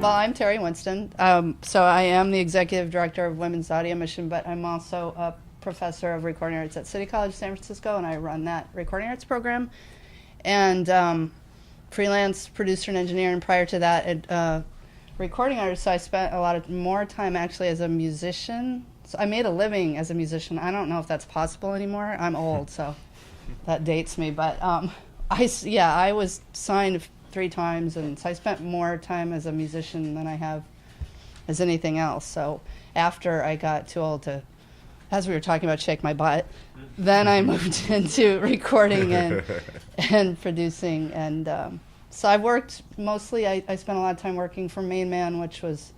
Well, I'm Terry Winston. So I am the executive director of Women's Audio Mission, but I'm also a professor of recording arts at City College San Francisco, and I run that recording arts program. And freelance producer and engineer, and prior to that, recording artist. So I spent a lot of more time actually as a musician. So I made a living as a musician. I don't know if that's possible anymore. I'm old, so that dates me. But I was signed 3 times, and so I spent more time as a musician than I have as anything else. So after I got too old to, as we were talking about, shake my butt, then I moved into recording and producing. And so I've worked mostly, I spent a lot of time working for Main Man, which was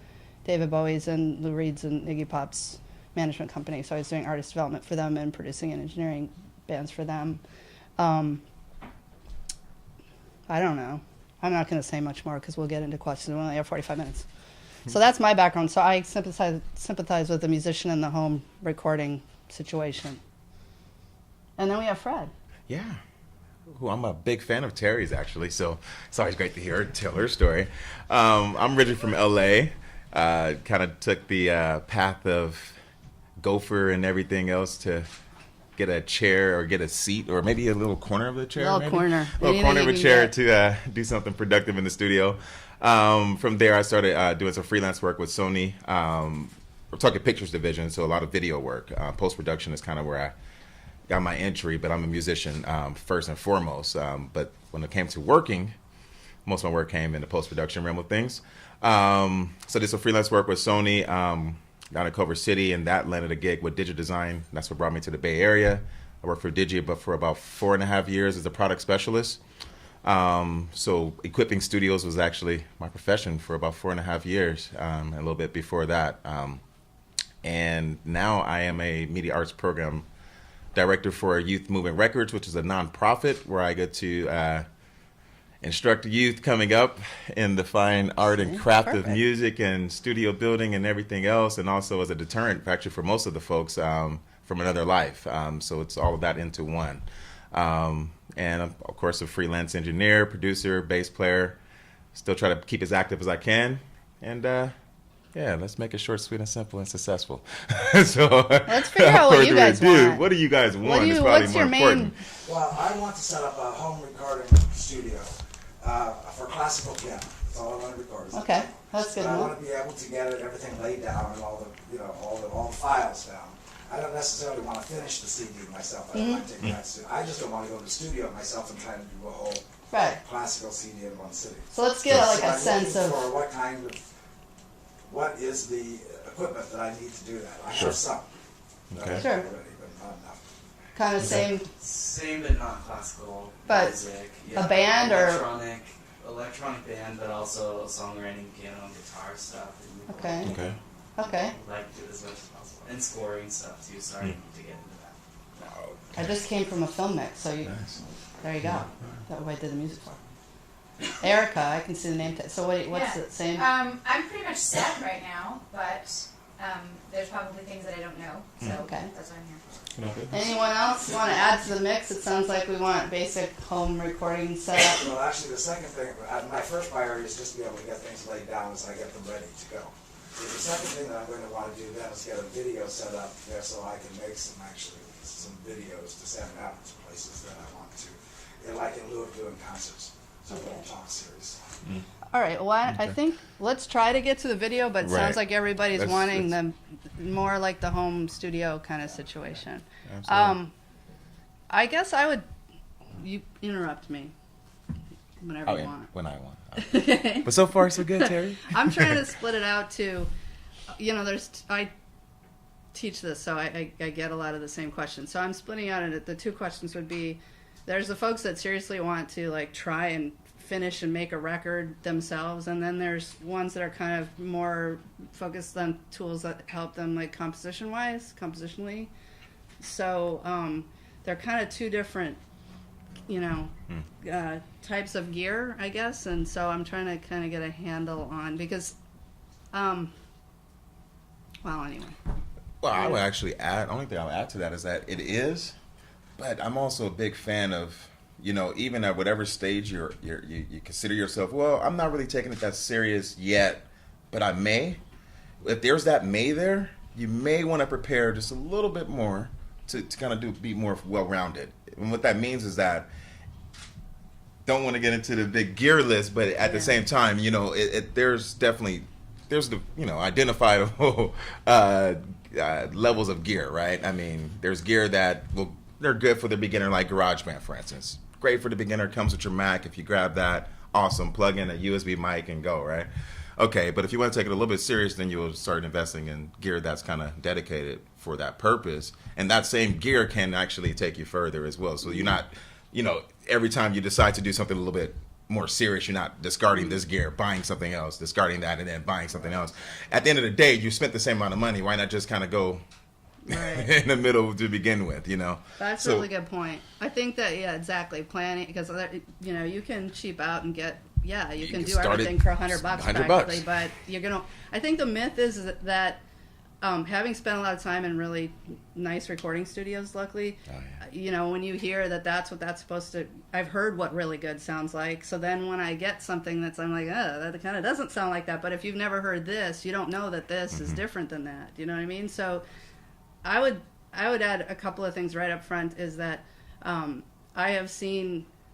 David Bowie's and Lou Reed's and Iggy Pop's management company. So I was doing artist development for them and producing and engineering bands for them. I don't know. I'm not going to say much more because we'll get into questions. We only have 45 minutes. So that's my background. So I sympathize with the musician in the home recording situation. And then we have Fred. Yeah. Who I'm a big fan of Terry's, actually. So it's always great to hear her tell her story. I'm originally from LA. Kind of took the path of gopher and everything else to get a chair or get a seat or maybe a little corner of the chair. Little corner of a chair to do something productive in the studio. From there, I started doing some freelance work with Sony. We're talking pictures division, so a lot of video work. Post-production is kind of where I got my entry, but I'm a musician first and foremost. But when it came to working, most of my work came in the post-production realm of things. So did some freelance work with Sony down in Culver City, and that landed a gig with DigiDesign. That's what brought me to the Bay Area. I worked for Digi, but for about 4.5 years as a product specialist. So equipping studios was actually my profession for about 4.5 years, and a little bit before that. And now I am a media arts program director for Youth Movement Records, which is a nonprofit where I get to instruct youth coming up in the fine art and craft of music and studio building and everything else, and also as a deterrent actually for most of the folks from another life. So it's all of that into one. And I'm, of course, a freelance engineer, producer, bass player. Still try to keep as active as I can. And let's make it short, sweet, and simple and successful. So let's figure out what you guys want. What do you guys want? What's your main? Well, I want to set up a home recording studio for classical piano. That's all I want to record. Okay, that's good. I want to be able to get everything laid down and all the files down. I don't necessarily want to finish the CD myself. I don't mind taking that studio. I just don't want to go to the studio myself and try to do a whole classical CD in one sitting. So let's get a sense of for what is the equipment that I need to do that. I have some. Okay. Sure. Already, but not enough. Kind of Same, but not classical but music. A band electronic band, but also songwriting, piano, and guitar stuff. Okay. Like to do as much as possible, and scoring stuff too. Sorry to get into that. I just came from a film mix, so there you go. That's what I did the music for. Erica, I can see the name tag. So what's it saying? I'm pretty much set right now, but there's probably things that I don't know. So that's what I'm here for. Anyone else want to add to the mix? It sounds like we want basic home recording setup. Well, actually, the second thing, my first priority is just to be able to get things laid down as I get them ready to go. The second thing that I'm going to want to do then is get a video set up there so I can make some videos to send out to places that I want to, like in lieu of doing concerts. So a talk series. All right. Well, I think let's try to get to the video, but it sounds like everybody's wanting them more like the home studio kind of situation. Absolutely. I guess you interrupt me whenever you want. When I want. But so far, so good, Terry. I'm trying to split it out to, I teach this, so I get a lot of the same questions. So I'm splitting out it. The 2 questions would be, there's the folks that seriously want to try and finish and make a record themselves, and then there's ones that are kind of more focused on tools that help them compositionally. So they're kind of 2 different types of gear, I guess, and so I'm trying to kind of get a handle on, because anyway. Well, I would actually add, only thing I'll add to that is that it is, but I'm also a big fan of, even at whatever stage you consider yourself, well, I'm not really taking it that serious yet, but I may. If there's that may there, you may want to prepare just a little bit more to kind of be more well-rounded. And what that means is that don't want to get into the big gear list, but at the same time, you know, there's the, you know, identifiable levels of gear, right? I mean, there's gear that they're good for the beginner, like Garageband, for instance. Great for the beginner, comes with your Mac. If you grab that, awesome. Plug in a USB mic and go, right? Okay, but if you want to take it a little bit serious, then you'll start investing in gear that's kind of dedicated for that purpose. And that same gear can actually take you further as well. So you're not, you know, every time you decide to do something a little bit more serious, you're not discarding this gear, buying something else, discarding that, and then buying something else. At the end of the day, you spent the same amount of money. Why not just kind of go in the middle to begin with, you know? That's a really good point. I think that, yeah, exactly. Planning, because, you know, you can cheap out and get, you can do everything for $100 practically, but you're going to, I think the myth is that having spent a lot of time in really nice recording studios, luckily, you know, when you hear that that's what that's supposed to, I've heard what really good sounds like. So then when I get something I'm like, that kind of doesn't sound like that. But if you've never heard this, you don't know that this is different than that. You know what I mean? So I would add a couple of things right up front is that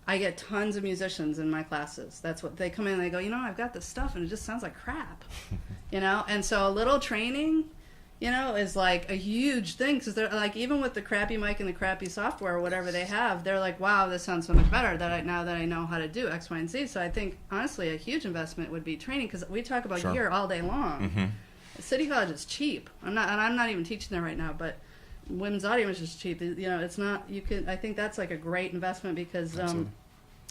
I get tons of musicians in my classes. That's what they come in and they go, you know, I've got this stuff and it just sounds like crap, you know? And so a little training, you know, is like a huge thing because they're like, even with the crappy mic and the crappy software or whatever they have, they're like, wow, this sounds so much better now that I know how to do X, Y, and Z. So I think, honestly, a huge investment would be training because we talk about gear all day long. City College is cheap. I'm not even teaching there right now, but women's audio is just cheap. You know, it's not, I think that's like a great investment because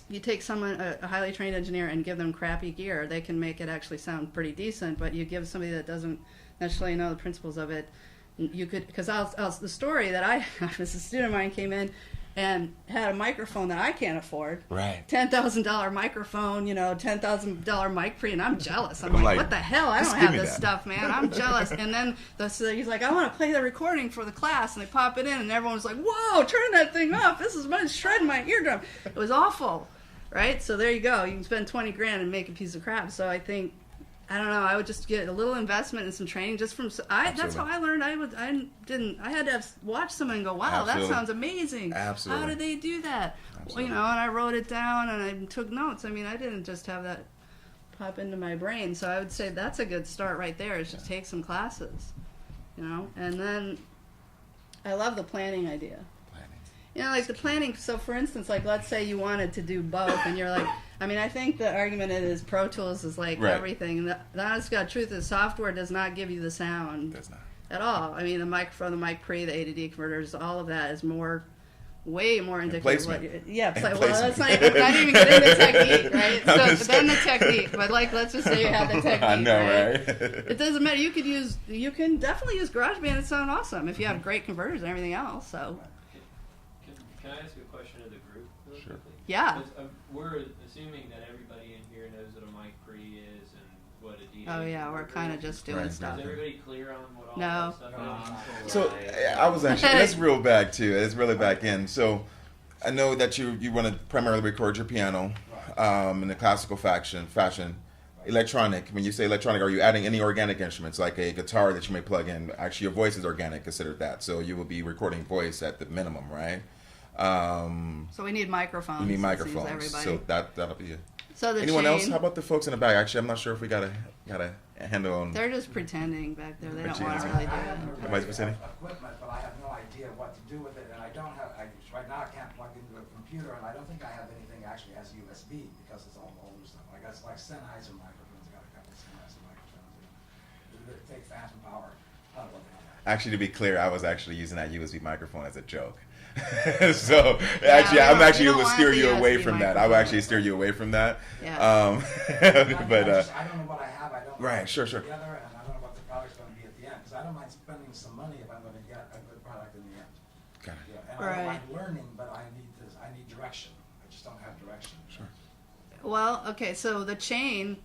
you take someone, a highly trained engineer, and give them crappy gear, they can make it actually sound pretty decent, but you give somebody that doesn't necessarily know the principles of it, you could, because the story that I have is a student of mine came in and had a microphone that I can't afford. Right. $10,000 microphone, you know, $10,000 mic pre, and I'm jealous. I'm like, what the hell? I don't have this stuff, man. I'm jealous. And then so he's like, I want to play the recording for the class, and they pop it in, and everyone was like, whoa, turn that thing off. This is shredding my eardrum. It was awful, right? So there you go. You can spend $20,000 and make a piece of crap. So I think, I don't know, I would just get a little investment and some training just from, that's how I learned. I had to watch someone and go, wow, that sounds amazing. Absolutely. How did they do that? Well, you know, and I wrote it down and I took notes. I mean, I didn't just have that pop into my brain. So I would say that's a good start right there, is just take some classes, you know? And then I love the planning idea. You know, like the planning, so for instance, like let's say you wanted to do both and you're like, I mean, I think the argument is ProTools is like everything. And the honest God truth is software does not give you the sound at all. I mean, the microphone, the mic pre, the A to D converters, all of that is way more indicative of what well, let's not even get into technique, right? So then the technique, but like let's just say you have the technique. I know, right? It doesn't matter. You can definitely use GarageBand and sound awesome if you have great converters and everything else. So. Can I ask a question of the group really quickly? Yeah. We're assuming that everybody in here knows what a mic pre is and what a DA is. Oh yeah, we're kind of just doing stuff. Is everybody clear on what all that stuff is? So I was actually, let's reel back too. Let's reel it back in. So I know that you want to primarily record your piano in the classical fashion. Electronic, when you say electronic, are you adding any organic instruments like a guitar that you may plug in? Actually, your voice is organic, considered that. So you will be recording voice at the minimum, right? So we need microphones. We need microphones. So that'll be it. So anyone else? How about the folks in the back? Actually, I'm not sure if we got a handle on. They're just pretending back there. They don't want to really do it. Equipment, but I have no idea what to do with it, and I don't have. Right now, I can't plug into a computer, and I don't think I have anything actually as USB because it's all older stuff. I got like Sennheiser microphones. I got a couple of Sennheiser microphones. It takes fast and power. Actually, to be clear, I was actually using that USB microphone as a joke. So actually, I'm actually going to steer you away from that. I will actually steer you away from that. Yeah. I don't know what I have. I don't know. Right. Sure. Together, and I don't know what the product's going to be at the end because I don't mind spending some money if I'm going to get a good product in the end. Got it. Yeah, and I don't mind learning, but I need direction. I just don't have direction. Sure. Well, okay. So the chain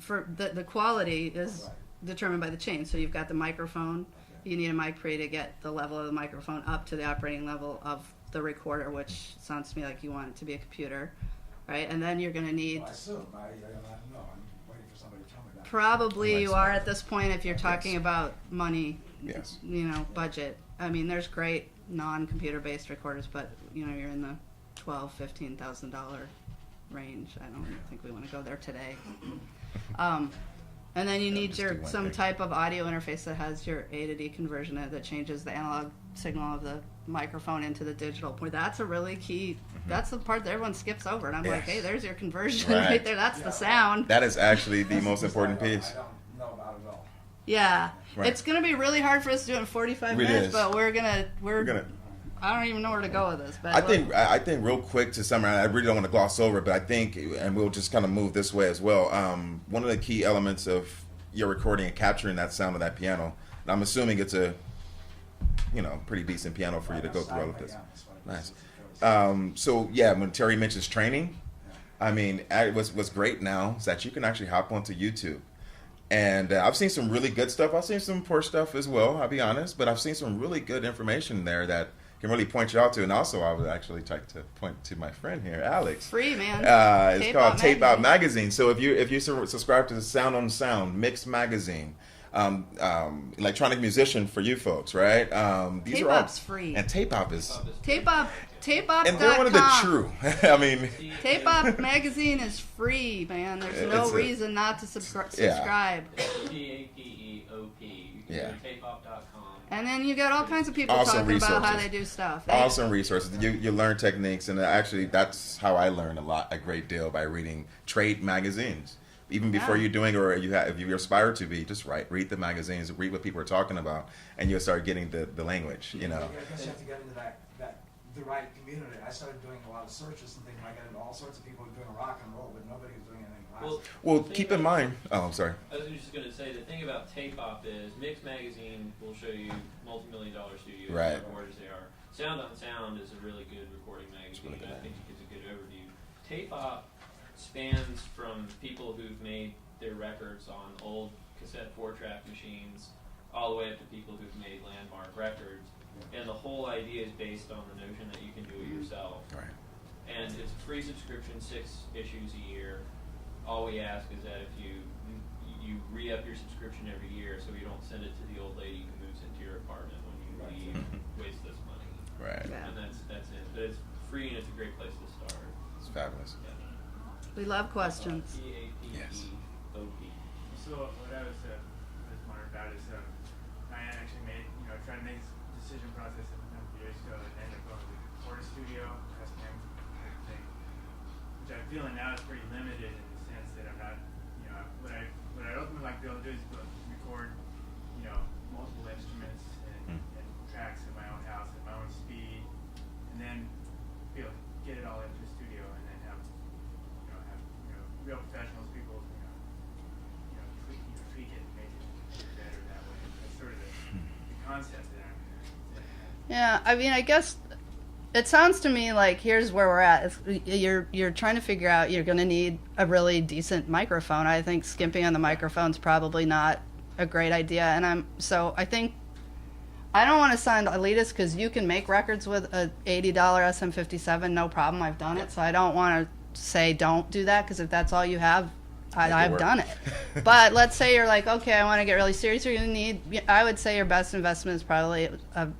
for the quality is determined by the chain. So you've got the microphone. You need a mic pre to get the level of the microphone up to the operating level of the recorder, which sounds to me like you want it to be a computer, right? And then you're going to need... Well, I assume. I don't know. I'm waiting for somebody to tell me that. probably you are at this point if you're talking about money, Yes. budget. I mean, there's great non-computer based recorders, but you're in the $12,000-$15,000 range. I don't think we want to go there today. And then you need some type of audio interface that has your A to D conversion in it that changes the analog signal of the microphone into the digital point. That's a really key. That's the part that everyone skips over, and I'm like, hey, there's your conversion right there. That's the sound. That is actually the most important piece. I don't know about it all. Yeah, Right. it's gonna be really hard for us to do in 45 It minutes, is. but we're gonna. I don't even know where to go with this. But I think real quick to summarize, I really don't want to gloss over it, but I think, and we'll just kind of move this way as well. One of the key elements of your recording and capturing that sound of that piano, and I'm assuming it's a, pretty decent piano for you to go through all of this. Nice. So yeah, when Terry mentions training, I mean, what's great now is that you can actually hop onto YouTube. And I've seen some really good stuff. I've seen some poor stuff as well, I'll be honest. But I've seen some really good information there that can really point you out to. And also, I would actually like to point to my friend here, Alex. free, man. It's called Tape Out Magazine. So if you subscribe to the Sound on Sound Mix Magazine, electronic musician for you folks, right? These Tape are all Up's free. And Tape Up is. Tape-up.com. And they're one of the true. I mean. Tape Up Magazine is free, man. There's no reason not to subscribe. TAPEOP. Yeah. Tapeop.com. And then you got all kinds of people Awesome talking about how resources. they do stuff. Awesome resources. You learn techniques, and actually that's how I learn a great deal, by reading trade magazines. Even before you're doing, or if you aspire to be, just read the magazines, read what people are talking about, and you'll start getting the language. I guess you have to get into the right community. I started doing a lot of searches and things. I got into all sorts of people doing rock and roll, but nobody was doing anything classical. Well, keep in mind. Oh, I'm sorry. I was just going to say, the thing about Tape-Op is Mix Magazine will show you multi-million-dollar studios, Right. as gorgeous they are. Sound on Sound is a really good recording magazine. Really I good. think it gives a good overview. Tape-Op spans from people who've made their records on old cassette 4-track machines all the way up to people who've made landmark records. And the whole idea is based on the notion that you can do it yourself. Right. And it's a free subscription, 6 issues a year. All we ask is that if you re-up your subscription every year, so you don't send it to the old lady who moves into your apartment when you leave, waste this money. Right. Yeah. And that's it. But it's free, and it's a great place to start. It's fabulous. Yeah. We love questions. Yes. TAPEOP. So what I was wondering about is I actually tried to make this decision process a number of years ago, and ended up going to the recording studio, custom type thing, which I'm feeling now is pretty limited in the sense that I'm not, what I ultimately like to be able to do is record, multiple instruments and tracks in my own house at my own speed, and then be able to get it all into a studio and then have real professionals, people, tweak it and make it better that way. That's sort of the concept that Yeah, I mean, I guess it sounds to me like here's where we're at. You're trying to figure out you're going to need a really decent microphone. I think skimping on the microphone's probably not a great idea, and I think I don't want to sound elitist because you can make records with a $80 SM57, no problem. I've done it, so I don't want to say don't do that, because if that's all you have, I've done it. But let's say you're like, okay, I want to get really serious. You're going to need, I would say your best investment is probably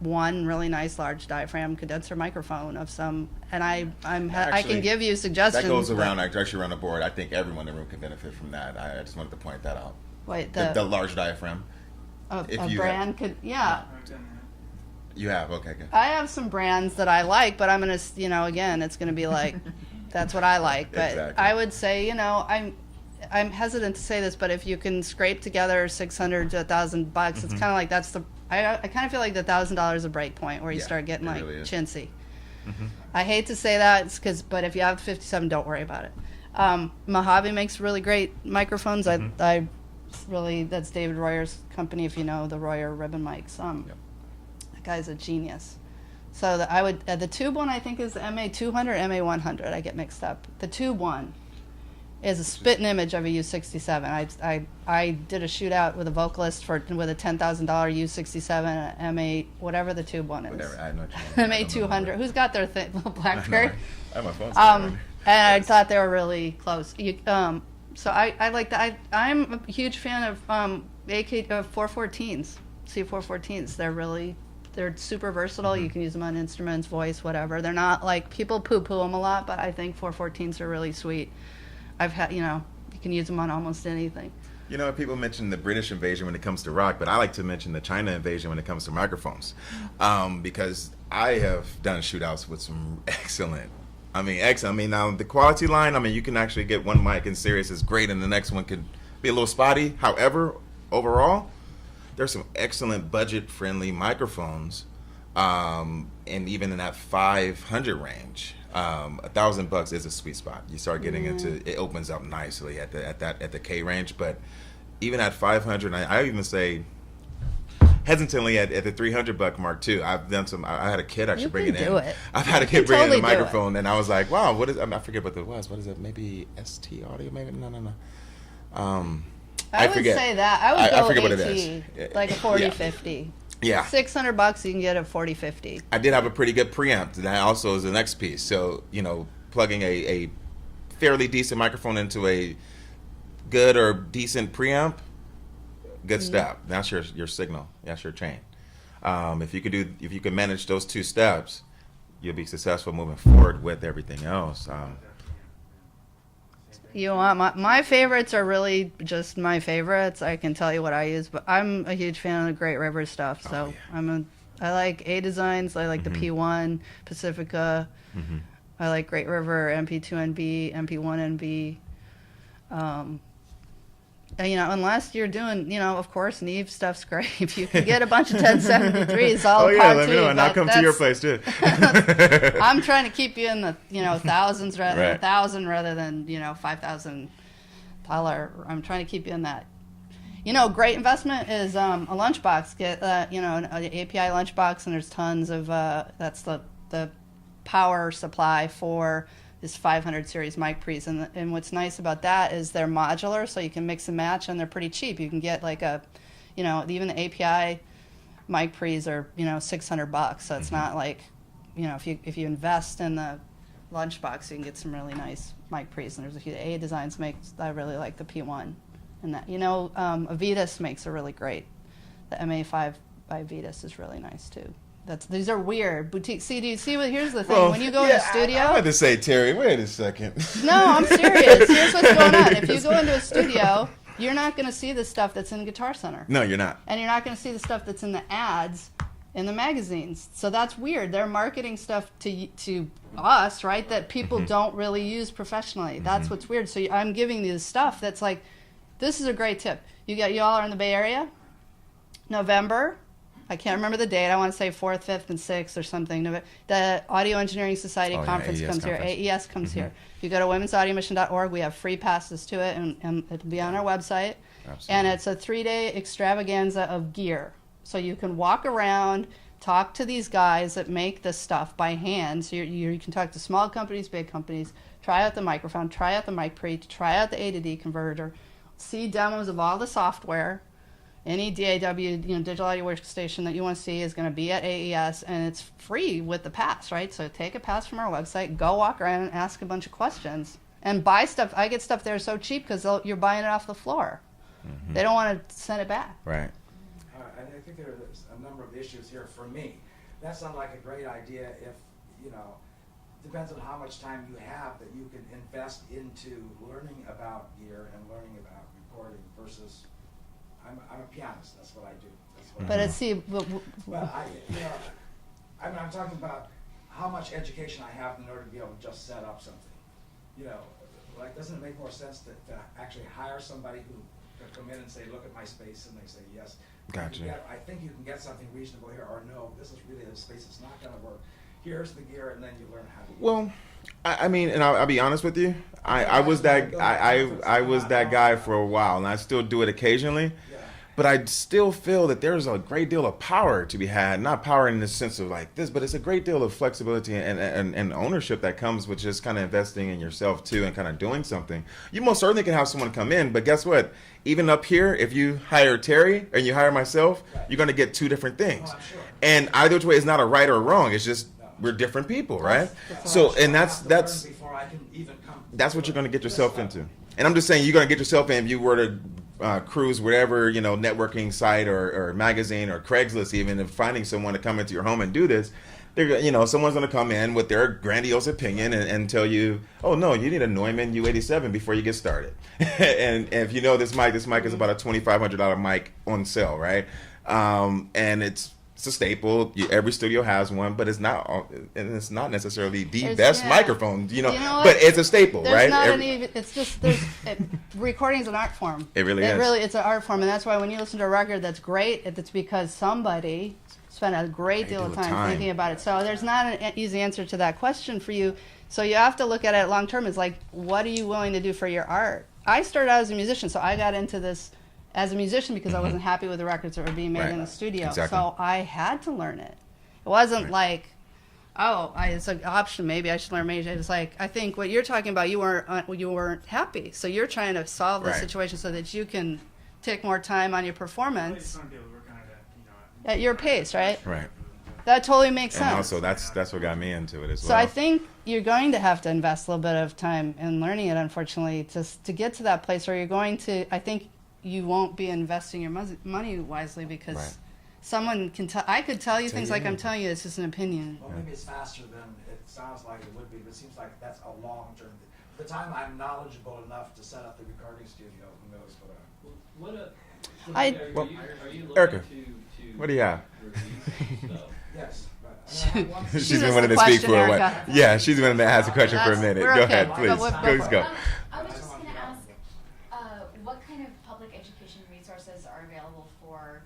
one really nice large diaphragm condenser microphone of some, and I can give you suggestions. That goes around the board. I think everyone in the room can benefit from that. I just wanted to point that out. Wait, The large diaphragm. a you brand could, yeah. I've done that. You have, okay, good. I have some brands that I like, but I'm going to, again, it's going to be like, that's what I like. But Exactly. I would say, I'm hesitant to say this, but if you can scrape together $600 to $1,000, it's kind of like I kind of feel like the $1,000 is a break point where you start getting like really is. chintzy. I hate to say that, but if you have 57, don't worry about it. Mojave makes really great microphones. I really, that's David Royer's company, if you know the Royer ribbon mics. That guy's a genius. So the tube one I think is the MA200, MA100. I get mixed up. The tube one is a spitting image of a U67. I did a shootout with a vocalist with a $10,000 U67, MA whatever the tube one is. Whatever, I know what you mean. MA200. Who's got their little BlackBerry? I have my phone. And I thought they were really close. So I like that. I'm a huge fan of AK 414s, C414s. They're super versatile. You can use them on instruments, voice, whatever. They're not like, people poo-poo them a lot, but I think 414s are really sweet. I've had, you can use them on almost anything. People mention the British invasion when it comes to rock, but I like to mention the China invasion when it comes to microphones, because I have done shootouts with some excellent. Now the quality line, you can actually get one mic in Sirius is great, and the next one could be a little spotty. However, overall, there's some excellent budget-friendly microphones, and even in that 500 range, $1,000 is a sweet spot. You start getting into it, opens up nicely at the K range, but even at 500, I even say hesitantly at the $300 mark too. I've done some. I had a kid actually bring it in. I've had a kid bring in a microphone, and I was like, wow, what is? I forget what it was. What is it? Maybe ST Audio? Maybe no. I would forget. say that. I would go I forget AT, what it is. like a 4050. Yeah. $600 you can get a 4050. I did have a pretty good preamp. That also is the next piece. So, plugging a fairly decent microphone into a good or decent preamp, good step. That's your signal. That's your chain. If you can manage those two steps, you'll be successful moving forward with everything else. My favorites are really just my favorites. I can tell you what I use, but I'm a huge fan of the Great River stuff. So I like A Designs. I like the P1 Pacifica. I like Great River, MP2NB, MP1NB. Unless you're doing, of course, Neve stuff's great. If you can get a bunch of 1073s, all let me know, and I'll come to your place too. I'm trying to keep you in the thousands rather than $1,000 rather than $5,000. I'm trying to keep you in that. Great investment is a lunchbox. Get an API lunchbox, and there's tons of that's the power supply for this 500 series mic pre's, and what's nice about that is they're modular, so you can mix and match, and they're pretty cheap. You can get like even the API mic pre's are $600, so it's not like if you invest in the lunchbox, you can get some really nice mic pre's. And there's a few A Designs makes. I really like the P1, and that Avitas makes a really great. The MA5 by Avitas is really nice too. These are weird boutique. See, do you see what? Here's the thing: when you go in a studio, I had to say, Terry, wait a second. No, I'm serious. Here's what's going on. If you go into a studio, you're not going to see the stuff that's in Guitar Center. No, you're not. And you're not going to see the stuff that's in the ads in the magazines. So that's weird. They're marketing stuff to us, right? That people don't really use professionally. That's what's weird. So I'm giving you the stuff that's like, this is a great tip. Y'all are in the Bay Area, November. I can't remember the date. I want to say 4th, 5th, and 6th or something. The Audio Engineering Society conference comes here. AES comes here. If you go to womensaudiomission.org, we have free passes to it, and it'll be on our website. Absolutely. And it's a 3-day extravaganza of gear. So you can walk around, talk to these guys that make this stuff by hand. So you can talk to small companies, big companies, try out the microphone, try out the mic pre, try out the A to D converter, see demos of all the software. Any DAW, digital audio workstation that you want to see is going to be at AES, and it's free with the pass, right? So take a pass from our website, go walk around and ask a bunch of questions, and buy stuff. I get stuff there so cheap because you're buying it off the floor. They don't want to send it back. Right. I think there's a number of issues here for me. That sounds like a great idea if, depends on how much time you have that you can invest into learning about gear and learning about recording versus... I'm a pianist. That's what I do. I'm talking about how much education I have in order to be able to just set up something. Doesn't it make more sense to actually hire somebody who can come in and say, look at my space, and they say, yes. Gotcha. I think you can get something reasonable here, or no, this is really a space that's not going to work. Here's the gear, and then you learn how to use it. Well, and I'll be honest with you. I was that guy for a while, and I still do it occasionally. But I still feel that there's a great deal of power to be had. Not power in the sense of like this, but it's a great deal of flexibility and ownership that comes with just kind of investing in yourself too and kind of doing something. You most certainly can have someone come in, but guess what? Even up here, if you hire Terry and you hire myself, you're going to get two different things. Oh, I'm sure. And either way is not a right or a wrong. It's just we're different people, right? That's Before I can even come that's what you're going to get yourself into. And I'm just saying, you're going to get yourself in if you were to cruise whatever, networking site or magazine or Craigslist even, and finding someone to come into your home and do this. They're, someone's going to come in with their grandiose opinion and tell you, oh no, you need a Neumann U87 before you get started. And if you know this mic is about a $2,500 mic on sale, right? And it's a staple. Every studio has one, but it's not necessarily the best microphone, but it's a staple, right? Recording is an art form. It really is. It's an art form, and that's why when you listen to a record that's great, it's because somebody spent a great deal of time thinking about it. So there's not an easy answer to that question for you. So you have to look at it long term. It's like, what are you willing to do for your art? I started out as a musician, so I got into this as a musician because I wasn't happy with the records that were being made in the studio. Exactly. So I had to learn it. It wasn't like, it's an option, maybe I should learn major. It's like, I think what you're talking about, you weren't happy. So you're trying to solve the situation so that you can take more time on your performance at your pace, right? Right. That totally makes sense. And also, that's what got me into it as well. So I think you're going to have to invest a little bit of time in learning it, unfortunately, to get to that place where you're going to, I think you won't be investing your money wisely because someone can tell, I could tell you things like I'm telling you, it's just an opinion. Well, maybe it's faster than it sounds like it would be, but it seems like that's a long-term thing. By the time I'm knowledgeable enough to set up the recording studio, who knows what Are you looking Erica, to what do you have? Yes. She's been wanting to speak for a while. Yeah, she's been to ask a question for a minute. Go ahead, please. Please go. I was just going to ask, what kind of public education resources are available for,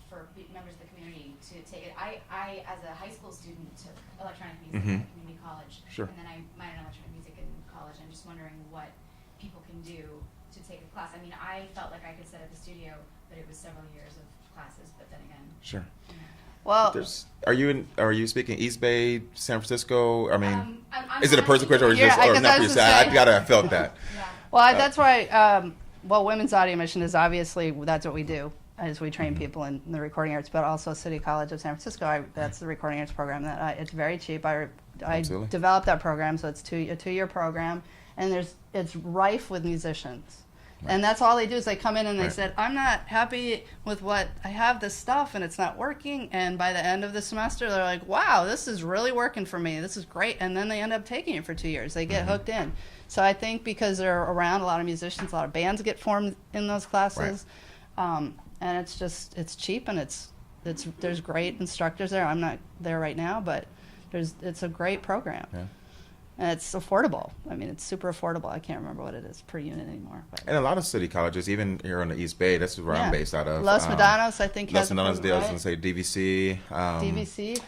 for members of the community to take it? I as a high school student, took electronic music at a community college. Sure. And then I minored in electronic music in college. I'm just wondering what people can do to take a class. I mean, I felt like I could set up a studio, but it was several years of classes. But then again, Sure. Well, are you speaking East Bay, San Francisco? I mean, I'm is it a personal question or is just or not for yourself? I felt that. Well, that's why. Women's Audio Mission is obviously that's what we do, as we train people in the recording arts, but also City College of San Francisco. That's the recording arts program that it's very cheap. I developed that program, so it's a 2-year program, and it's rife with musicians. And that's all they do is they come in and they said, I'm not happy with what I have this stuff and it's not working. And by the end of the semester, they're like, wow, this is really working for me. This is great. And then they end up taking it for 2 years. They get hooked in. So I think because they're around a lot of musicians, a lot of bands get formed in those classes. And it's cheap and there's great instructors there. I'm not there right now, but it's a great program. Yeah. And it's affordable. I mean, it's super affordable. I can't remember what it is per unit anymore. But. And a lot of city colleges, even here on the East Bay, this is where I'm based out of. Los Medanos, I think, has a program, I was going to say DVC. DVC?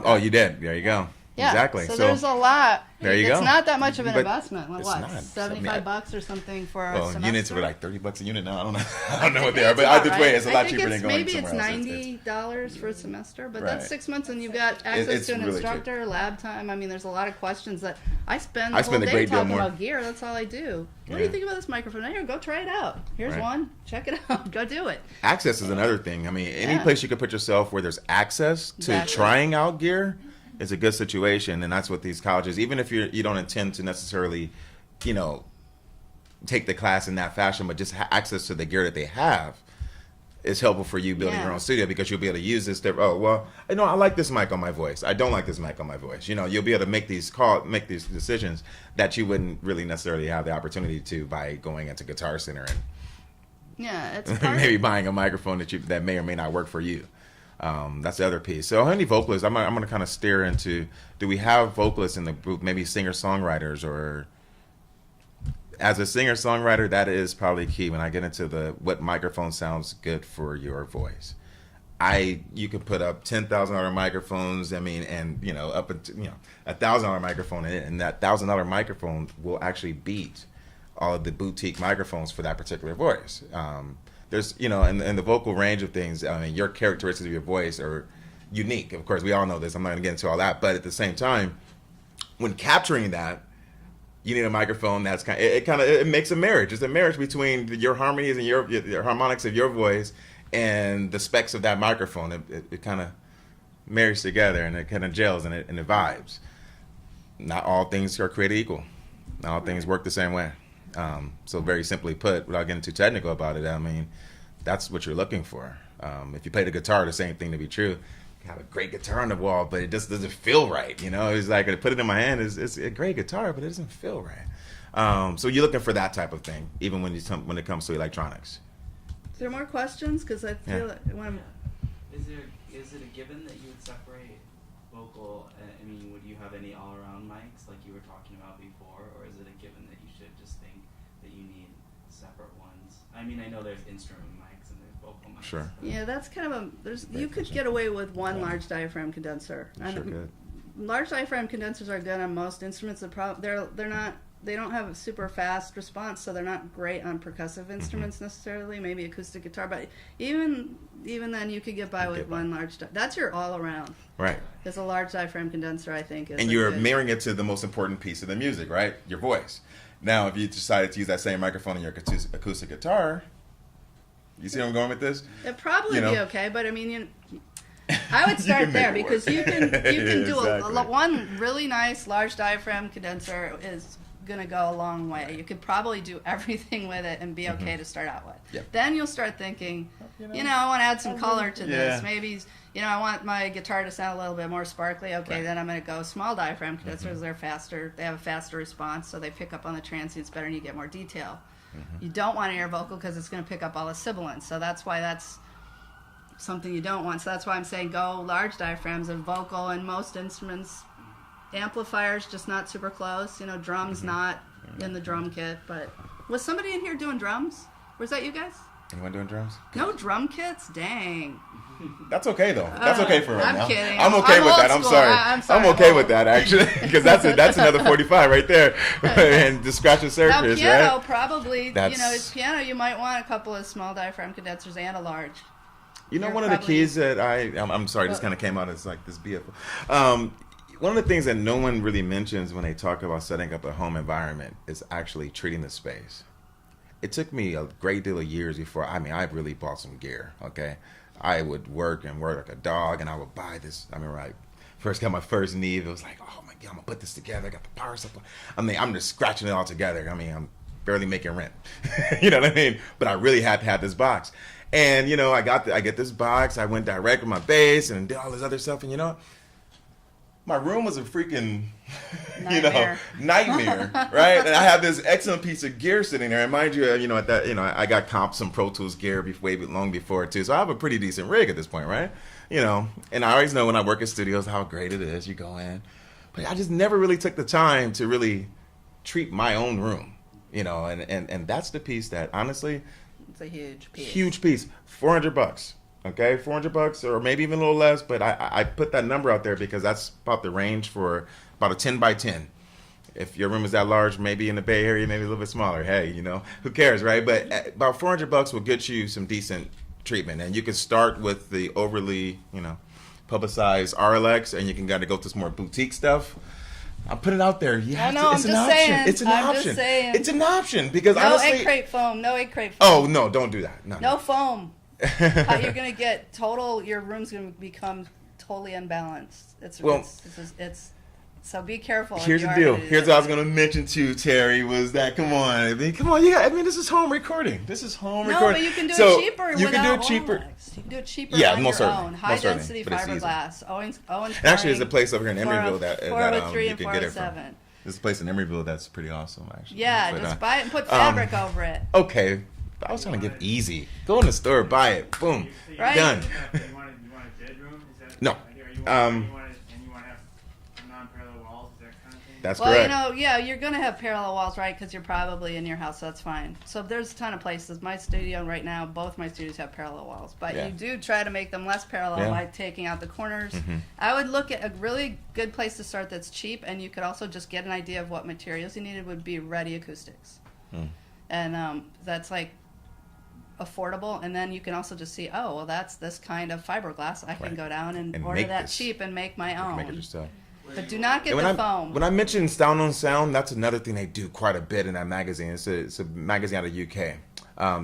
Oh, you did. There you go. Yeah. Exactly. So there's a lot. There you go. It's not that much of an investment. It's what, not. $75 or something for a semester? Units were like $30 a unit now. I don't know what they are, but either way, it's a lot cheaper than going somewhere else. Maybe it's $90 for a semester, but that's 6 months, and you've got access to an instructor, lab time. I mean, there's a lot of questions that I spend the whole day talking about gear. That's all I do. What do you think about this microphone? Here, go try it out. Here's one. Check it out. Go do it. Access is another thing. I mean, any place you could put yourself where there's access to trying out gear. It's a good situation, and that's what these colleges, even if you don't intend to necessarily, take the class in that fashion, but just access to the gear that they have is helpful for you building your own studio because you'll be able to use this. I like this mic on my voice. I don't like this mic on my voice. You'll be able to make these decisions that you wouldn't really necessarily have the opportunity to by going into Guitar Center and it's maybe buying a microphone that may or may not work for you. That's the other piece. So how many vocalists? I'm going to kind of steer into, do we have vocalists in the group, maybe singer-songwriters, or as a singer-songwriter, that is probably key when I get into what microphone sounds good for your voice. You can put up $10,000 microphones, up to $1,000 microphone, and that $1,000 microphone will actually beat all of the boutique microphones for that particular voice. There's, in the vocal range of things, I mean, your characteristics of your voice are unique. Of course, we all know this. I'm not going to get into all that. But at the same time, when capturing that, you need a microphone that's it makes a marriage. It's a marriage between your harmonies and your harmonics of your voice and the specs of that microphone. It kind of marries together and it kind of gels and it vibes. Not all things are created equal. All things work the same way. So very simply put, without getting too technical about it, I mean, that's what you're looking for. If you play the guitar, the same thing to be true. You have a great guitar on the wall, but it just doesn't feel right. You know, it's like I put it in my hand. It's a great guitar, but it doesn't feel right. So you're looking for that type of thing, even when it comes to electronics. Is there more questions? Because I feel like when Is it a given that you would separate vocal? I mean, would you have any all-around mics like you were talking about before, or is it a given that you should just think that you need separate ones? I mean, I know there's instrument mics and there's vocal mics. Sure. yeah, that's kind of you could get away with one Yeah. large diaphragm condenser. Sure could. Large diaphragm condensers are good on most instruments. They don't have a super fast response, so they're not great on percussive instruments necessarily. Maybe acoustic guitar, but even then, you could get by with one large. That's your all around. Right. There's a large diaphragm condenser, I think. Is And a you're good- mirroring it to the most important piece of the music, right? Your voice. Now, if you decided to use that same microphone in your acoustic guitar, you see where I'm going with this? It'd probably you know. be okay, but I mean, I would You start can make there it because work. you can do Exactly. one really nice large diaphragm condenser is gonna go a long way. You could probably do everything with it and be okay to start out with. Yep. Then you'll start thinking, I want to add some color to Yeah. this. Maybe I want my guitar to sound a little bit more sparkly. Okay, Right. then I'm gonna go small diaphragm condensers. They're faster. They have a faster response, so they pick up on the transients better, and you get more detail. You don't want an air vocal because it's going to pick up all the sibilants. So that's why that's something you don't want. So that's why I'm saying go large diaphragms of vocal and most instruments. Amplifiers just not super close. Drums not in the drum kit. But was somebody in here doing drums? Was that you guys? Anyone doing drums? No drum kits? Dang. That's okay though. That's okay for right I'm now. kidding. I'm okay I'm with old that. I'm school. sorry. I'm sorry. I'm okay I'm with old. that actually, because that's another 45 right there, and the scratch the Now surface, piano right? probably. That's- Piano you might want a couple of small diaphragm condensers and a large. You know, You're one of the probably- keys that I'm sorry, this kind of came out as like this BF. One of the things that no one really mentions when they talk about setting up a home environment is actually treating the space. It took me a great deal of years before, I really bought some gear, okay? I would work like a dog, and I would buy this. I remember I first got my first Neve. It was like, oh my God, I'm going to put this together. I got the power supply. I'm just scratching it all together. I'm barely making rent. You know what I mean? But I really had to have this box. And, I get this box. I went direct with my bass and did all this other stuff. And, my room was a freaking, Nightmare. nightmare, right? And I have this excellent piece of gear sitting there. And mind you, at that, I got comped some Pro Tools gear way long before too. So I have a pretty decent rig at this point, right? And I always know when I work at studios how great it is. You go in, but I just never really took the time to really treat my own room, and that's the piece that honestly, It's a huge piece. huge piece, $400. Okay, $400 or maybe even a little less, but I put that number out there because that's about the range for about a 10 by 10. If your room is that large, maybe in the Bay Area, maybe a little bit smaller. Hey, who cares, right? But about $400 will get you some decent treatment, and you can start with the overly, publicized RLX, and you can gotta go to some more boutique stuff. I'm putting it out there. Yeah, I know, it's I'm an just option. saying. It's an I'm option. just saying. It's an option because No honestly, egg crate foam. No egg crate foam. oh no, don't do that. No foam. You're gonna get your room's gonna become totally unbalanced. It's so be careful. if Here's you the are deal. gonna do Here's this. what I was gonna mention to you, Terry, was that come on, this is home recording. This is home No, recording. but you can do So, it cheaper. you can do without it cheaper. Rolex. You can do it cheaper Yeah, on most your certainly. own. Most High certainly, density but it's easy. fiberglass. Owens And actually, there's a place over here in Emeryville that 403 you and can get it from. 407. There's a place in Emeryville that's pretty awesome, actually. Yeah, But, just buy it and put fabric over it. Okay, I was trying to give easy. Go in the store, buy it, boom, Right. done. You want a bedroom? Is that No. the idea? Or you want to have non-parallel walls? Is that kind of thing? That's Well, correct. you're gonna have parallel walls, right? Because you're probably in your house, so that's fine. So there's a ton of places. My studio right now, both my studios have parallel walls, but Yeah. you do try to make them less parallel Yeah. by taking out the corners. Mhm. I would look at a really good place to start that's cheap, and you could also just get an idea of what materials you needed. Would be Ready Acoustics, and that's like affordable, and then you can also just see, oh well, that's this kind of fiberglass. I can Right. go down and And order make that this. cheap and make my You can own. make it yourself. But do not get And the foam. when I mentioned Sound on Sound, that's another thing they do quite a bit in that magazine. It's a magazine out of UK.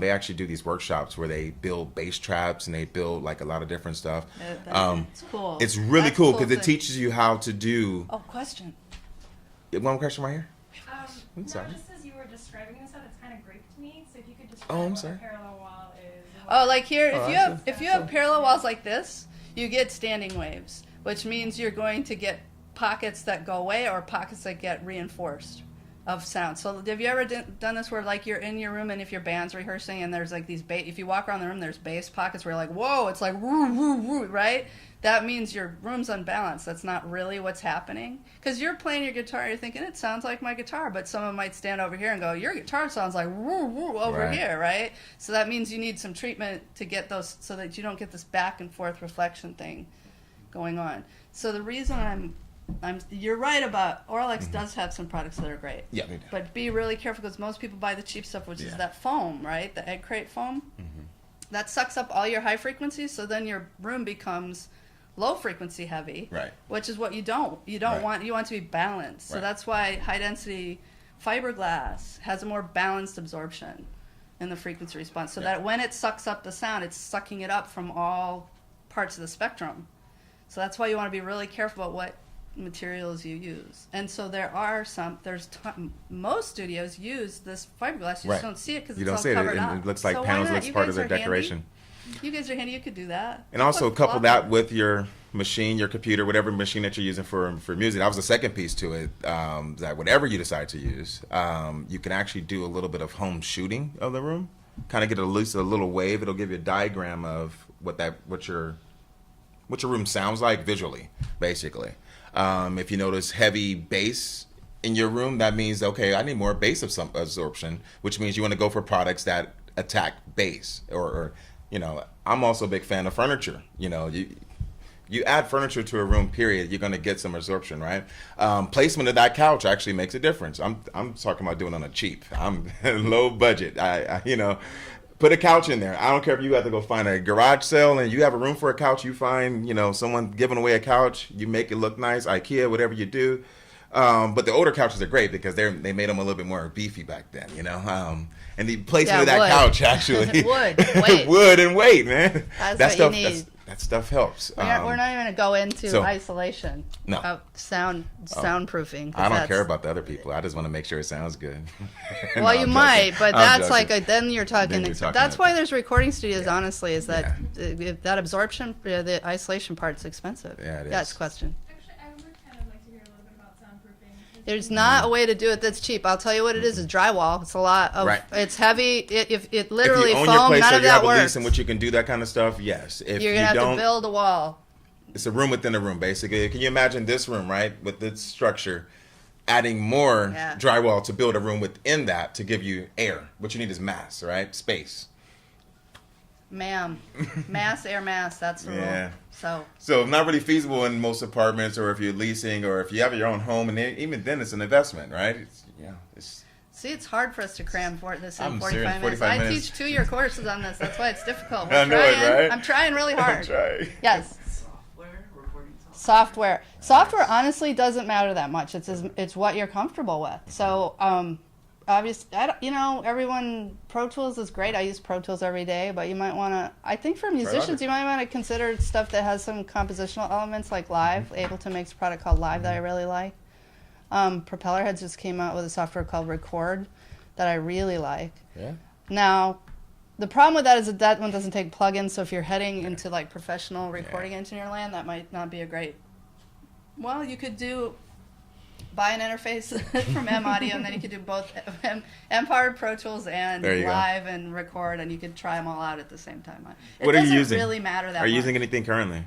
They actually do these workshops where they build bass traps and they build like a lot of different stuff. It's cool. It's really That's cool a because it thing. teaches you how to do. Oh, question. One more question right here. I'm No, sorry. just as you were describing this stuff, it's kind of Greek to me. So if you could describe Oh, I'm what sorry. a parallel wall is. and Oh, what- like here, Oh, if you I have see. if you have parallel walls like this, you get standing waves, which means you're going to get pockets that go away or pockets that get reinforced of sound. So have you ever done this where like you're in your room and if your band's rehearsing and there's like these if you walk around the room, there's bass pockets where you're like, whoa, it's like woo woo woo, right? That means your room's unbalanced. That's not really what's happening. Because you're playing your guitar, you're thinking, it sounds like my guitar, but someone might stand over here and go, your guitar sounds like woo woo over Right. here, right? So that means you need some treatment to get those, so that you don't get this back and forth reflection thing going on. So the reason you're right about, Orlex does have some products that are great. Yeah, they do. But be really careful because most people buy the cheap stuff, which is Yeah. that foam, right? The egg crate foam. That sucks up all your high frequencies, so then your room becomes low frequency heavy, Right. which is what you don't Right. want. You want to be balanced. So Right. that's why high density fiberglass has a more balanced absorption in the frequency response, so Yeah. that when it sucks up the sound, it's sucking it up from all parts of the spectrum. So that's why you want to be really careful about what materials you use. And so most studios use this fiberglass. You Right. just don't see it because You it's don't all see it. covered It, up. it looks like So why panels. not? Looks You part guys of the are handy. decoration. You guys are handy. You could do that. And also Put couple cloth that on. with your machine, your computer, whatever machine that you're using for music. That was the second piece to it. That whatever you decide to use, you can actually do a little bit of home shooting of the room. Kind of get a little wave. It'll give you a diagram of what your room sounds like visually, basically. If you notice heavy bass in your room, that means, okay, I need more bass absorption, which means you want to go for products that attack bass. Or I'm also a big fan of furniture. You add furniture to a room, period, you're going to get some absorption, right? Placement of that couch actually makes a difference. I'm talking about doing it on a cheap. I'm low budget. I put a couch in there. I don't care if you have to go find a garage sale and you have a room for a couch. You find someone giving away a couch. You make it look nice. IKEA, whatever you do. But the older couches are great because they made them a little bit more beefy back then. And the placement of that wood. couch actually Weight. wood and weight, man. That's that what stuff. you need. That stuff helps. We're not even going to go into so- isolation No. of soundproofing. 'cause I don't that's- care about the other people. I just want to make sure it sounds good. No, Well, you I'm might, joking. but I'm that's joking. then you're talking. Then you're talking That's about- why there's recording studios. Honestly, is that Yeah. that absorption, the isolation part's expensive. Yeah, it is. Yes, question. Actually, I would kind of like to hear a little bit about soundproofing. There's not a way to do it that's cheap. I'll tell you what it is drywall. It's a lot of. Right. It's heavy. It If literally you own foam. your place None or of you have that a lease works. in which you can do that kind of stuff, yes. If You're you gonna have don't, to build a wall. it's a room within a room, basically. Can you imagine this room, right, with its structure, adding more Yeah. drywall to build a room within that to give you air? What you need is mass, right? Space. Ma'am, air mass. That's the Yeah. rule. So So not really feasible in most apartments, or if you're leasing, or if you have your own home, and even then it's an investment, right? It's see, it's hard for us to cram for this in I'm 45 serious, minutes. 45 I minutes. teach 2-year courses on this. That's why it's difficult. I know it, right? I'm trying really hard. Try. Yes. Software, recording software. Software honestly doesn't matter that much. It's what you're comfortable with. So obviously, everyone, Pro Tools is great. I use Pro Tools every day, but you might want to, I think for musicians, it. you might want to consider stuff that has some compositional elements like Live. Ableton makes a product called Live that I really like. Propellerheads just came out with a software called Record that I really like. Yeah. Now, the problem with that is that one doesn't take plugins, so if you're heading into like professional recording engineer land, that might not be a great. Well, you could buy an interface from M Audio, and then you could do both M-powered Pro Tools and There you go. Live and Record, and you could try them all out at the same time. What are you doesn't using? really matter that Are you much. using anything currently?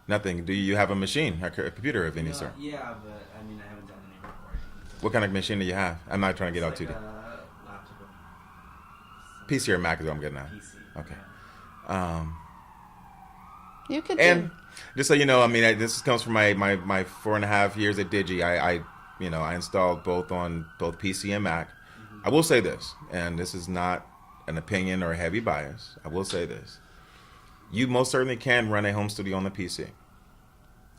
Nothing. Do you have a machine, a computer of any No, sort? yeah, but I mean, I haven't done any recording. What kind of machine do you have? I'm not trying to get out It's too like deep. a laptop. PC or Mac is what I'm getting at. PC. Okay. yeah. You could And do. just so you know, I mean, this comes from my 4.5 years at Digi. I installed both on both PC and Mac. I will say this, and this is not an opinion or a heavy bias. I will say this. You most certainly can run a home studio on the PC.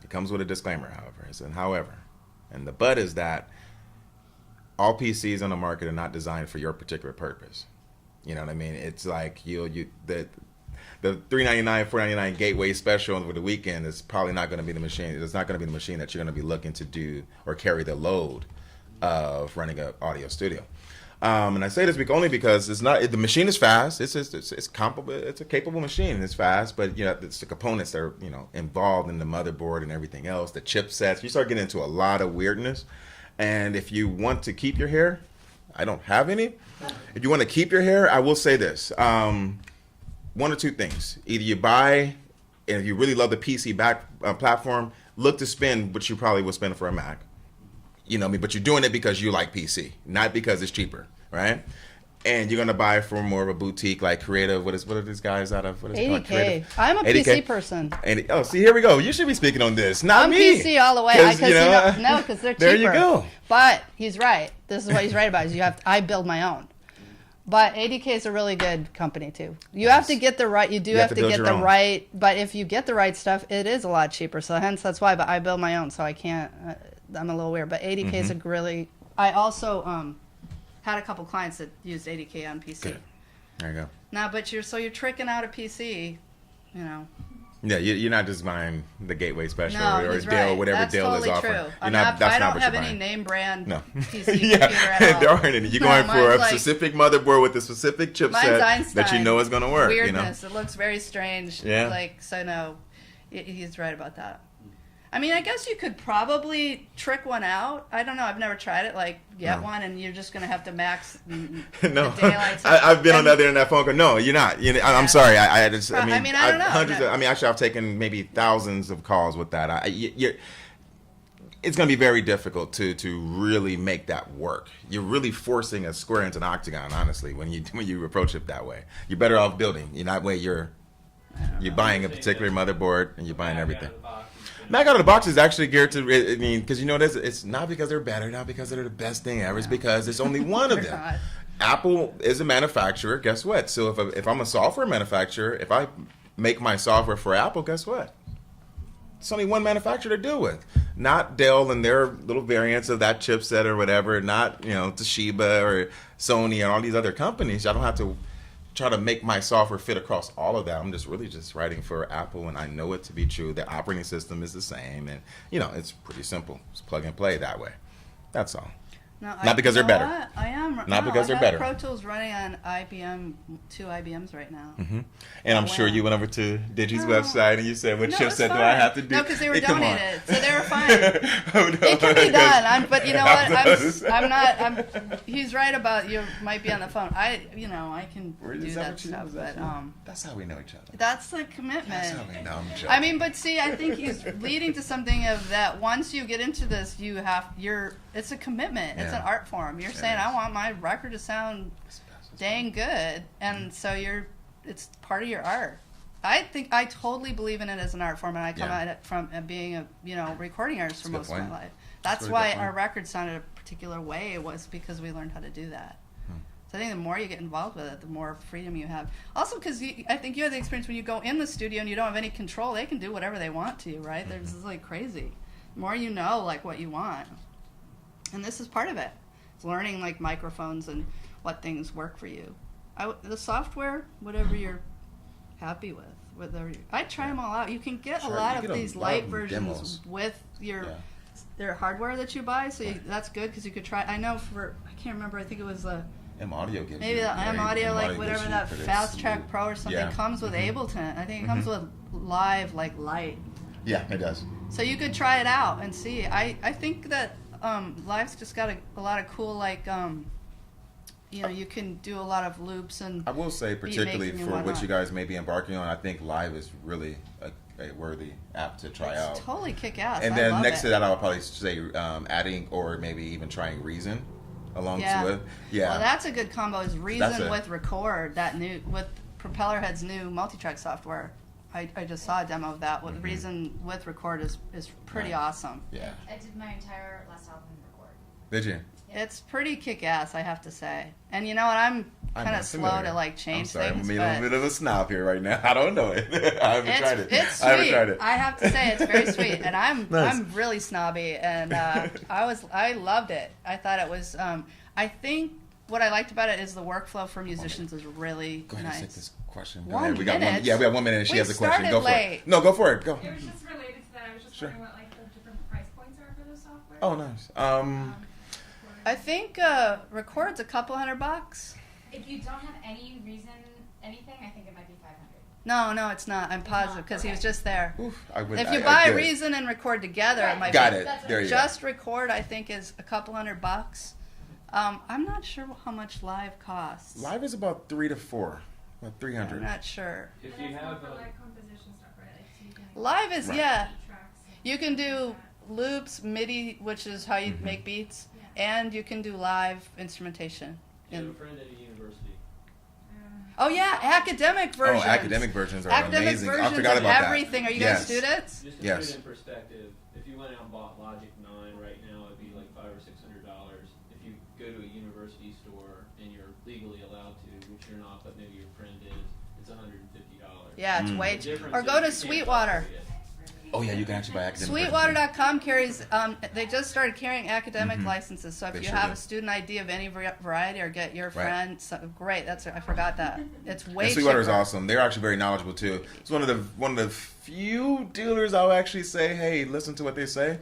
It comes with a disclaimer, however. And the but is that all PCs on the market are not designed for your particular purpose. You know what I mean? It's like the $399, $499 gateway special over the weekend is probably not going to be the machine. It's not going to be the machine that you're going to be looking to do or carry the load of running an audio studio. And I say this only because it's not the machine is fast. It's comparable. It's a capable machine. It's fast, but it's the components that are involved in the motherboard and everything else. The chipsets. You start getting into a lot of weirdness. And if you want to keep your hair, I don't have any. If you want to keep your hair, I will say this: one or two things. Either you buy, and if you really love the PC platform, look to spend what you probably would spend for a Mac. But you're doing it because you like PC, not because it's cheaper, right? And you're gonna buy from more of a boutique like Creative. What are these guys out of? What is it called? 80K. Creative? I'm a 80K? PC person. And see, here we go. You should be speaking on this, not I'm me. PC all the way. 'Cause, No, because they're cheaper. There you go. But he's right. This is what he's right about. Is I build my own. But 80K is a really good company too. You have to get the right. You have to build get your the own. right. But if you get the right stuff, it is a lot cheaper. So hence that's why. But I build my own, so I can't. I'm a little weird. But 80K is a really. I also had a couple clients that used 80K on PC. Good. There you go. Now, but you're tricking out a PC, Yeah, you're not just buying the Gateway Special No, or he's Dell, right. whatever That's Dell totally is offering. true. You're not. That's I not don't what have you're any buying. name brand No. PC computer at all. there aren't any. You're No, going for mine's a like- specific motherboard with a specific Mine's chipset Einstein. that you know is going to work. Weirdness. It looks very strange. Yeah. No, he's right about that. I mean, I guess you could probably trick one out. I don't know. I've never tried it. Get one, and you're just going to have to max No, the daylight. I've been on the other end of that phone call. No, you're not. I'm sorry. I just. I mean, I don't know. Hundreds. No. Actually, I've taken maybe thousands of calls with that. It's going to be very difficult to really make that work. You're really forcing a square into an octagon. Honestly, when you approach it that way, you're better off building. That way, you're buying a particular motherboard and you're buying everything. Mac out of the box is actually geared to, because this, it's not because they're better, not because they're the best thing ever, it's because it's only one of They're them. not. Apple is a manufacturer, guess what? So if I'm a software manufacturer, if I make my software for Apple, guess what? It's only one manufacturer to deal with. Not Dell and their little variants of that chipset or whatever, not, Toshiba or Sony and all these other companies. I don't have to try to make my software fit across all of that. I'm just writing for Apple, and I know it to be true. The operating system is the same, and it's pretty simple. It's plug and play that way. That's all. No, Not because they're you know better. what? I am. Not because they're I better. have Pro Tools running on two IBMs right now. Mm-hmm. And I'm sure you went over to Digi's No. website and you said, "What No, chipset it's do I fine. have to do?" No, because they were Come on. donated, so they were fine. Oh, no. It can be done. But you know what? I'm not. not. He's right about you might be on the phone. I can do Is that what you- stuff, is that but what you- that's how we know each other. that's the commitment. That's how we know. I'm joking. I mean, but see, I think he's leading to something of that. Once you get into this, it's a commitment. It's Yeah. an art form. You're It saying, is. I want my record to sound dang good, and so it's part of your art. I totally believe in it as an art form, and I come at it from being a recording artist for That's a most good of my point. life. That's That's a really why good our point. record sounded a particular way. It was because we learned how to do that. So I think the more you get involved with it, the more freedom you have. Also, because I think you have the experience when you go in the studio and you don't have any control, they can do whatever they want to you, right? They're just crazy. The more you know, what you want. And this is part of it. It's learning microphones and what things work for you. The software, whatever you're happy with. I try them all out. You can get Sure, a lot you of get a these lot light of versions demos. with Yeah. their hardware that you buy. So that's good because you could try. I know I can't remember. I think it was M Audio gives maybe you the M Audio, gives whatever you that for this. Fast Track Pro or something Yeah. comes with Mhm. Ableton. I think it comes with live light. Yeah, it does. So you could try it out and see. I think that Live's just got a lot of cool you can do a lot of loops and. I will say, particularly beat making and for what whatnot. you guys may be embarking on, I think Live is really a worthy app to try out. It's totally kick ass. And I then love next it. to that, I'll probably say adding or maybe even trying Reason along to it. Yeah. Well, that's a good combo. Is That's Reason a- with Record with Propellerhead's new multi-track software. I just saw a demo of that. With Reason with Record is pretty Right. awesome. Yeah. I did my entire last album in record. Did you? It's pretty kick-ass, I have to say. And you know what? I'm kind not of slow familiar. to change I'm sorry, things. I'm a but bit of a snob here right now. I don't know it. I haven't tried it. It's I haven't sweet. tried it. I have to say, it's very sweet. And I'm Nice. really snobby, and I loved it. I thought it was. I think what I liked about it is the workflow for musicians is really Go ahead and take nice. this question. Go 1 ahead. We got minute? we got 1 minute and she We has a question. started Go for late. it. No, go for it. Go. It was just related to that. I was just Sure. wondering what the different price points are for those software. Oh, nice. For I think record's a couple $100. If you don't have any reason, anything, I think it might be 500. No, it's not. I'm It's positive not? because he was Okay. just there. Oof, If you buy Reason and record together, it might Got be. it. That's There you Just record, I think, is a couple $100. I'm not sure how much live costs. go. Live is about 3 to 4, about I'm 300. not sure. If But you that's more have for a, like composition stuff, right? Like, so you can Live is, Right. yeah. beat tracks and You can things do like loops, MIDI, which is how you Mhm. make beats, Yeah. and you can do live instrumentation. you have a In, friend at a university. oh yeah, academic versions. Oh, academic versions are Academic amazing. versions I forgot of about everything. that. Are you Yes. guys students? Just to Yes. put it in perspective, if you went out and bought Logic 9 right now, it'd be like $500 or $600. If you go to a university store and you're legally allowed to, which you're not, but maybe your friend is, it's $150. Yeah, it's Mm. way The too. difference Or is go to you can't Sweetwater. upgrade it. Oh yeah, you can actually buy academic. Sweetwater.com carries, they just started carrying academic Mhm. licenses. So if They you sure have do. a student ID of any variety or get your Right. friend, great, I forgot that. It's way And Sweetwater is cheaper. awesome. They're actually very knowledgeable too. It's one of the few dealers I'll actually say, hey, listen to what they say.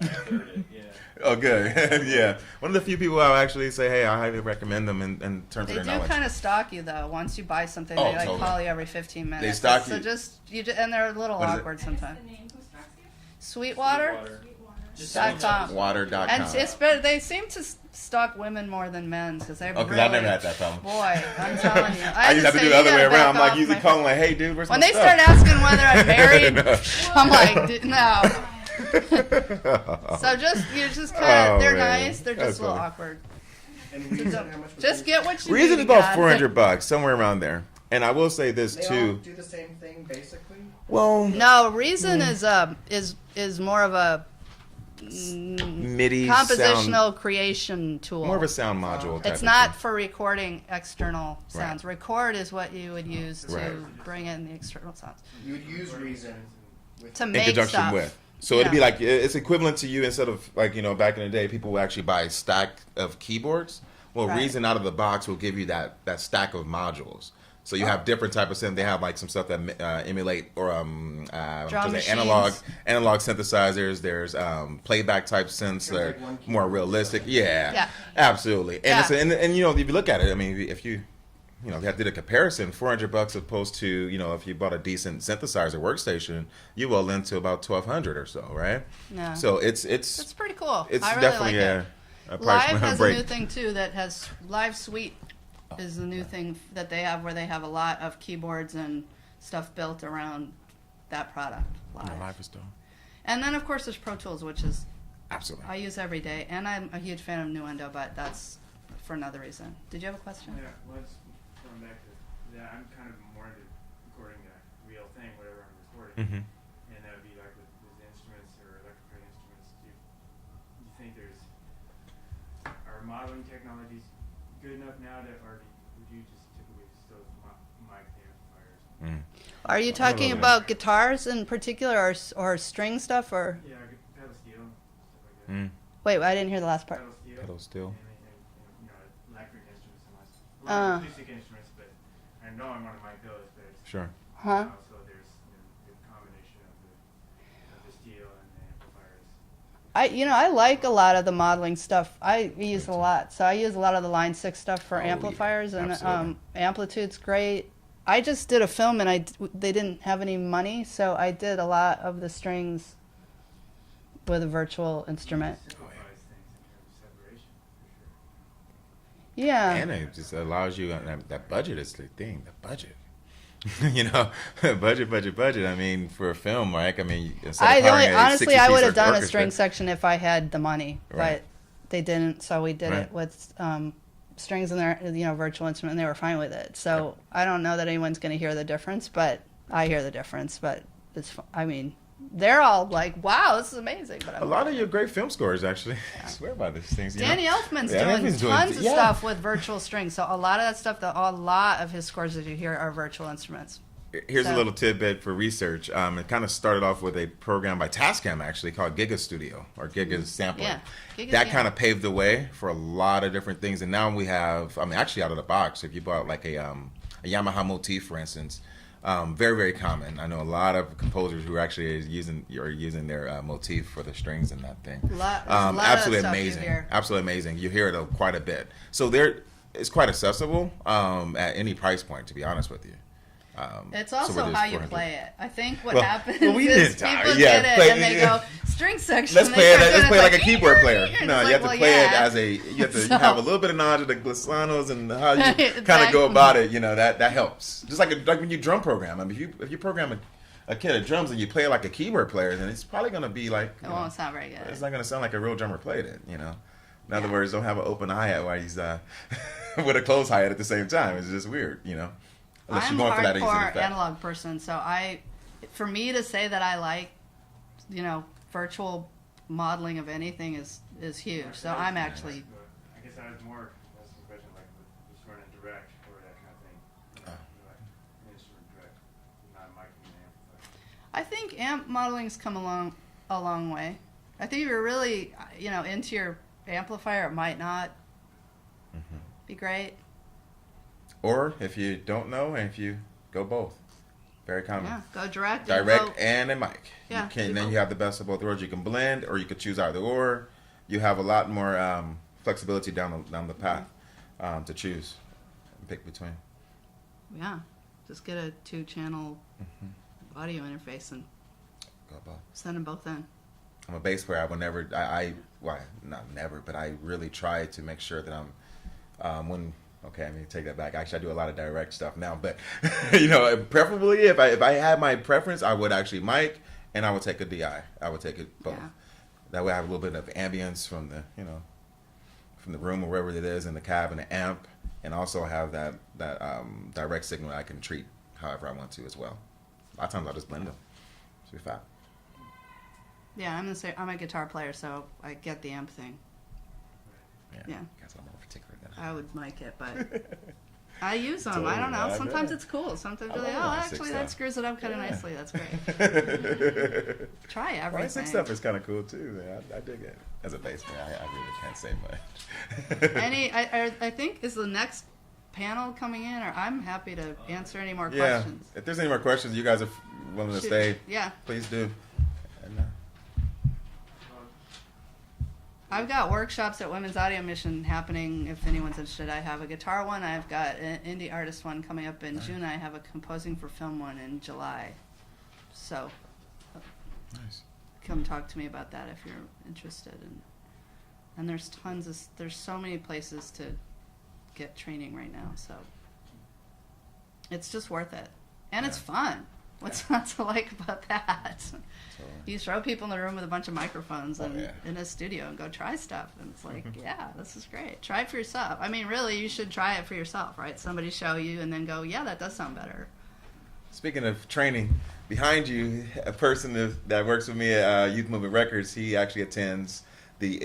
I've heard it, yeah. Oh, good. Yeah, one of the few people I'll actually say, hey, I highly recommend them in terms of They their do knowledge. kind of stalk you though. Once you buy something, Oh, they like totally. call you every 15 minutes. stalk So you. and they're a little What is it? awkward And it's sometimes. the name who stalks you? Sweetwater. Sweetwater. Just Dot com. Water.com. And it's better. They seem to stalk women more than men because they Oh, because really. I've never had that problem. Boy, I'm telling you. I used to have to say, do the you other way gotta around. I'm back like off, usually my calling like, hey, dude, where's When my they stuff? start asking whether I'm married, No. I'm like, no. So you're just kind of, Oh, they're man. nice. They're That's just a little funny. awkward. And Reason, how much was Just get what you Reason need. is about God. $400, somewhere around there. And I will say this They all too. do the same thing, basically. Well, No, Reason is more of a MIDI compositional sound, creation tool. more of a sound module. Type It's of not thing. for recording external Right. sounds. Record is what you would use to Right. bring in the external sounds. You would use Reason with To in make conjunction stuff. with. So it'd be Yeah. like it's equivalent to you instead of like back in the day people would actually buy a stack of keyboards. Well, Right. Reason out of the box will give you that stack of modules. So you have different type of synth. They have like some stuff that emulate or Drum analog machines. synthesizers. There's playback type synths that There's are like one more keyboard. realistic. Yeah, Yeah. absolutely. And Yeah. it's and if you look at it, I mean, if you did a comparison, $400 opposed to if you bought a decent synthesizer workstation, you will into about $1,200 or so, right? Yeah. So it's pretty cool. it's I really definitely like it. a price Live has break. a new thing too that has Live Suite is the new thing that they have where they have a lot of keyboards and stuff built around that product. Live. Live is dope. And then of course there's Pro Tools, which is Absolutely. I use every day, and I'm a huge fan of Nuendo, but that's for another reason. Did you have a question? Yeah, let's going back to that. I'm kind of more into recording a real thing, whatever I'm recording, Mm-hmm. and that would be like with instruments or electrical instruments. Do you think are modeling technologies good enough now or would you just typically still mic the amplifiers? Are you talking about guitars in particular, or string stuff, or Yeah, pedal steel, stuff like that. wait? I didn't hear the last part. Pedal steel. Pedal steel. And electric instruments unless a lot of Uh. acoustic instruments, but I know I want to mic those, but it's Sure. Huh? also there's the combination of the steel and the amplifiers. I like a lot of the modeling stuff. I use a lot, so I use a lot of the Line 6 stuff for Oh, yeah. amplifiers, and Absolutely. Amplitude's great. I just did a film, and they didn't have any money, so I did a lot of the strings with a virtual instrument. Simplifies things in terms of separation, for sure. Yeah. And it just allows you that budget is the thing. The budget. budget. I mean, for a film, right? I mean, instead of hiring a Honestly, 60-piece I would have done a orchestra- string section if I had the money, Right. but they didn't, so we did Right. it with strings in their virtual instrument, and they were fine with it. So I don't know that anyone's going to hear the difference, but I hear the difference. But I mean, they're all like, "Wow, this is amazing!" But A lot of your great film scores, actually. I swear by these things. Danny Elfman's Yeah, doing Elfman's doing- tons of yeah. stuff with virtual strings. So a lot of that stuff, a lot of his scores that you hear are virtual instruments. Here's a So- little tidbit for research. It kind of started off with a program by Tascam, actually, called Giga Studio, or Giga Sampling. Yeah, Giga's- That yeah. kind of paved the way for a lot of different things. And now we have, actually out of the box, if you bought like a Yamaha Motif, for instance, Very, very common. I know a lot of composers who are actually using their motif for the strings in that thing. There's a lot of Absolutely stuff you amazing. hear. Absolutely amazing. You hear it quite a bit. So it's quite accessible at any price point, to be honest with you. It's so also whether it's how you 400 play it. I think what Well, happens well, we is didn't people yeah, get play- it and they go string section. Let's they play it. start Let's doing play it, like a keyboard player. and No, it's you have like, to well, play it yeah. as a. You have to So- have a little bit of knowledge of the glissanos and how you kind of Exactly. go about it. You know that helps. Just like when you drum program. I mean, if you program a kid of drums and you play it like a keyboard player, then it's probably going to be like. It won't sound very good. It's not going to sound like a real drummer played it. You know. In other Yeah. words, don't have an open hi-hat while he's with a closed hi-hat at the same time. It's just weird. You know. Unless I'm you're a going for that easy hardcore effect. analog person, so for me to say that I like, virtual modeling of anything is huge. So I'm actually. I guess I was more that's the question, like just running direct or that kind of thing. Like an instrument direct, not mic and amplifier. I think amp modeling's come a long way. I think if you're really into your amplifier, it might not be great. Or if you don't know, and if you go both, very common. Yeah, go direct. and Direct go- and a mic. Yeah, You can, do then both. you have the best of both worlds. You can blend, or you could choose either or. You have a lot more flexibility down the path to choose and pick between. Yeah, just get a 2-channel audio interface and Go both. send them both in. I'm a bass player. I will never. Not never, but I really try to make sure that I'm Okay, I mean, take that back. Actually, I do a lot of direct stuff now, but preferably if I had my preference, I would actually mic and I would take a DI. I would take it both. Yeah. That way, I have a little bit of ambience from the room or wherever it is in the cab and the amp, and also have that direct signal I can treat however I want to as well. A lot of times I'll just blend them. Should be fine. Yeah, I'm a guitar player, so I get the amp thing. Yeah. Guess I'm more particular than I would mic it, but I use them. Totally, I don't know. I Sometimes know. it's cool. Sometimes I you're like, love oh, my sick actually, stuff. that screws it up kind of nicely. That's great. Try My everything. sick stuff is kind of cool too. Man. I dig it. As a bass player, I really can't say much. I think is the next panel coming in, or I'm happy to answer any more Yeah. questions. If there's any more questions, you guys are willing to Shoot. stay, Yeah. please do. And, I've got workshops at Women's Audio Mission happening if anyone's interested. I have a guitar one. I've got an indie artist one coming up in June. I have a composing for film one in July. So nice. come talk to me about that if you're interested. And there's there's so many places to get training right now. So it's just worth it. And it's fun. What's not to like about that? You throw people in the room with a bunch of microphones and in a studio and go try stuff. And it's like, yeah, this is great. Try it for yourself. I mean, really, you should try it for yourself, right? Somebody show you and then go, yeah, that does sound better. Speaking of training, behind you, a person that works with me at Youth Movement Records, he actually attends the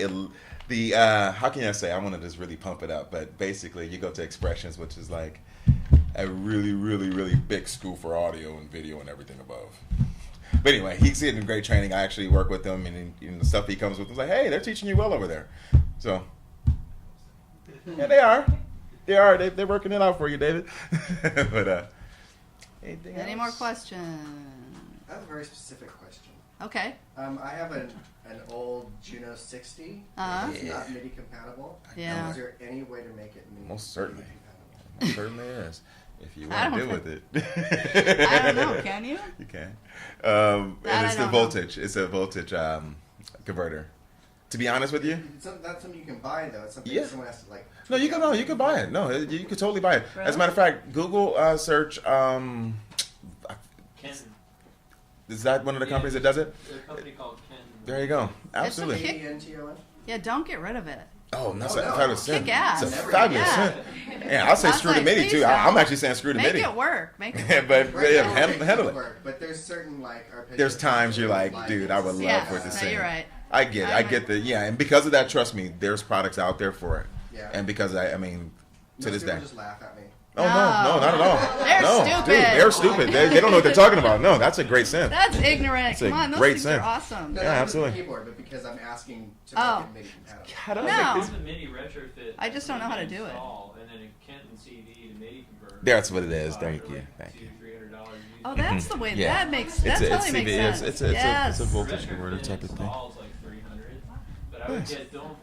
how can I say? I want to just really pump it up, but basically, you go to Expressions, which is like a really, really, really big school for audio and video and everything above. But anyway, he's getting great training. I actually work with him, and the stuff he comes with, I was like, hey, they're teaching you well over there. So, yeah, they are. They're working it out for you, David. But anything Any else? more questions? I have a very specific question. Okay. I have an old Juno 60. Uh-huh. It's not MIDI compatible. Yeah. Is there any way to make it MIDI Most certainly. compatible? It certainly is. If you I want to don't deal with it. I don't know. Can you? You can. That And I it's the don't know. voltage. It's a voltage converter. To be honest with you, It's not something you can buy though. It's something Yeah. that someone has to like. no, you can buy it. No, you could totally buy it. As a Really? matter of fact, Google search. Ken. Is that one of the companies that does it? There's a company called Ken. There you go. a Absolutely. kick- KENTON? Yeah, don't get rid of it. Oh, that's Oh, a no. fabulous. Kick ass. It's a Never fabulous. Yeah. Yeah, I'll say That's screw the like, MIDI please too. don't. I'm actually saying screw the Make MIDI. it work. Make it Yeah, work. but Right yeah, now, handle it. work, but there's certain like arpeggios. There's times you're like, dude, I would love Yeah, for it to no, sing. you're right. I get it. I get and because of that, trust me, there's products out there for it. Yeah. And because I mean, to Most this people day, just laugh at me. Oh, no, not at all. They're no, stupid. Dude, they're stupid. They don't know what they're talking about. No, that's a great synth. That's ignorant. That's a Come on, those great things are synth. awesome. No, Yeah, not absolutely. with the keyboard, but because I'm asking to Oh. make it MIDI compatible. How do I No. make It's this? a MIDI retrofit. I just don't know how to do it. install, And then a Kenton CD to MIDI converter. That's what it is. Thank you. Like Thank you. $200-$300 Oh, that's the way. Yeah. That makes. That totally makes sense. It's yes. a voltage converter type of thing. Installs like $300, but I would Nice. get don't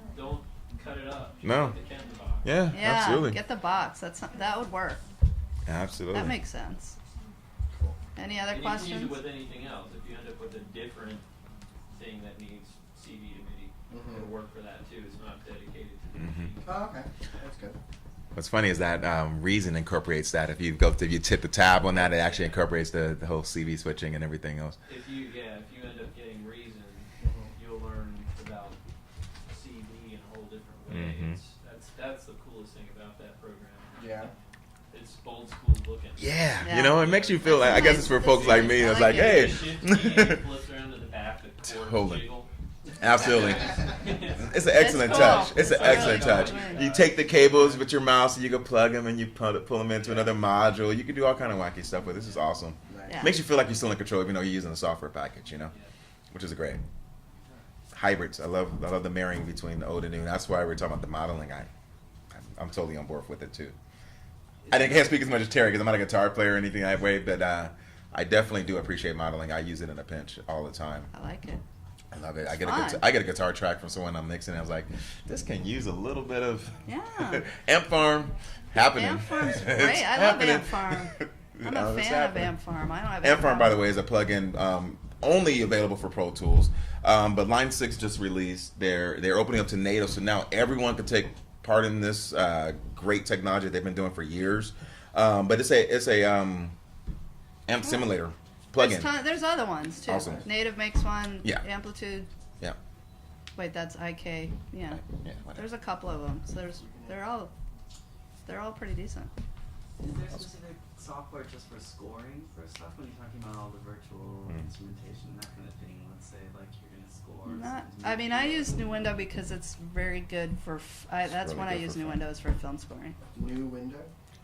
cut it up. Just No. get the Kenton box. Yeah, Yeah, absolutely. get the box. That would work. Absolutely. That makes sense. Any other And you can use questions? it with anything else. If you end up with a different thing that needs CD to MIDI, it'll work for that too. It's not dedicated to the machine. Oh, okay. That's good. What's funny is that Reason incorporates that. If you tip the tab on that, it actually incorporates the whole CV switching and everything else. If you end up getting Reason, you'll learn about CV in a whole different way. Mhm. That's the coolest thing about that program. Yeah. It's old school looking. Yeah, Yeah. you know, it makes you feel like, I guess it's for That's folks like nice. me. I It's like like, it. hey, Shift key flips around to the back, the chord Totally. jiggle. absolutely. It's an excellent cool. touch. It's an It's really excellent cool. touch. Yeah. You take the cables with your mouse and you can plug them and you pull them into another module. You can do all kind of wacky stuff with it. This is awesome. Nice. Yeah. Makes you feel like you're still in control even though you're using a software package, you know, which is great. Hybrids. I love the marrying between the old and new. That's why we're talking about the modeling. I'm totally on board with it too. I can't speak as much as Terry because I'm not a guitar player or anything that way, but I definitely do appreciate modeling. I use it in a pinch all the time. I like it. I love it. Fun. I get a guitar track from someone I'm mixing. I was like, this can use a little bit of Yeah. Amp Farm happening. Amp Farm's It's great. I love happening. Amp Farm. I'm a It's fan of happening. Amp Farm. I don't have Amp Farm, by the way, is a plugin only available for Pro Tools. But Line 6 just released. They're opening up to native, so now everyone can take part in this great technology they've been doing for years. But it's a amp simulator plugin. There's other ones too. Awesome. Native makes one. Yeah. Amplitude. Yeah. Wait, that's IK. Yeah. Yeah, whatever. There's a couple of them. So they're all pretty decent. Is there specific software just for scoring for stuff when you're talking about all the virtual instrumentation, that kind of thing? Let's say like you're gonna score. I mean, I use Nuendo because it's very good for. That's really when I good use for film. Nuendo is for film scoring. New window.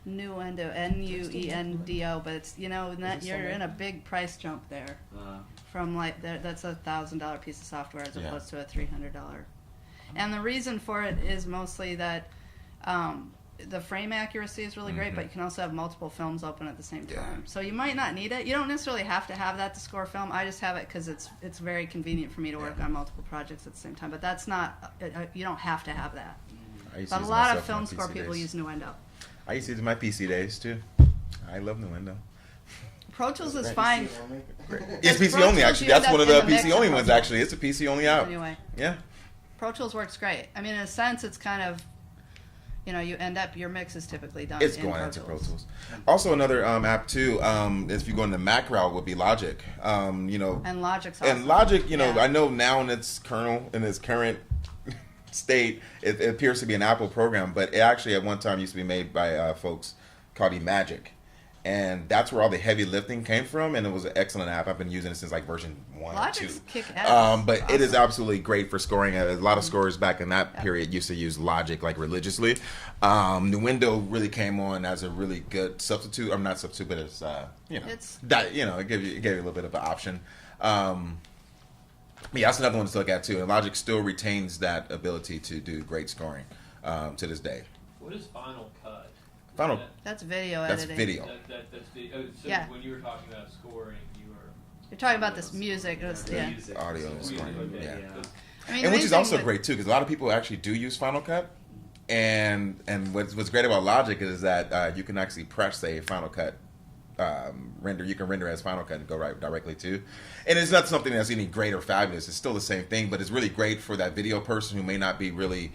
Nuendo, Nuendo, but it's you're in a big price jump there. From like that's $1,000 piece of software as Yeah. opposed to a $300. And the reason for it is mostly that the frame accuracy is really great, but you can also have multiple films open at the same time. Yeah. So you might not need it. You don't necessarily have to have that to score film. I just have it because it's very convenient for me to work on multiple projects at the same time. But that's not you don't have to have that. I used to But a use lot myself of film on my score PC people days. use Nuendo. I used to use my PC days too. I love Nuendo. Pro Tools is Great. fine. PC only. It's PC Pro only Tools, actually. you That's end one of up the in the mix PC of only Pro ones Tools. actually. It's a PC only app. Anyway, Yeah. Pro Tools works great. I mean, in a sense, it's kind of, you end up, your mix is typically done It's in going into Pro Tools. Also, another app too. If you go in the Mac route, would be Logic. And Logic's awesome. And Logic, Yeah. I know now in its current state, it appears to be an Apple program, but it actually at one time used to be made by folks called eMagic. And that's where all the heavy lifting came from, and it was an excellent app. I've been using it since like version 1 Logic's or 2. kick-ass. But it is absolutely great for scoring. A lot of scorers back in that period used to use Logic like religiously. Nuendo really came on as a really good substitute. I'm not substitute, but it's it gave you a little bit of an option. Yeah, that's another one to look at too. And Logic still retains that ability to do great scoring to this day. What is Final Cut? Final- That's video That's editing. video. That's video. So Yeah. when you were talking about scoring, you were. You're talking about this music. Yeah. Music. Audio and Music, scoring, okay, yeah. I mean, And which the is main also thing great too, because a lot of people actually do use Final Cut. And what's great about Logic is that you can actually press a Final Cut render. You can render as Final Cut and go right directly to. And it's not something that's any great or fabulous. It's still the same thing, but it's really great for that video person who may not be really,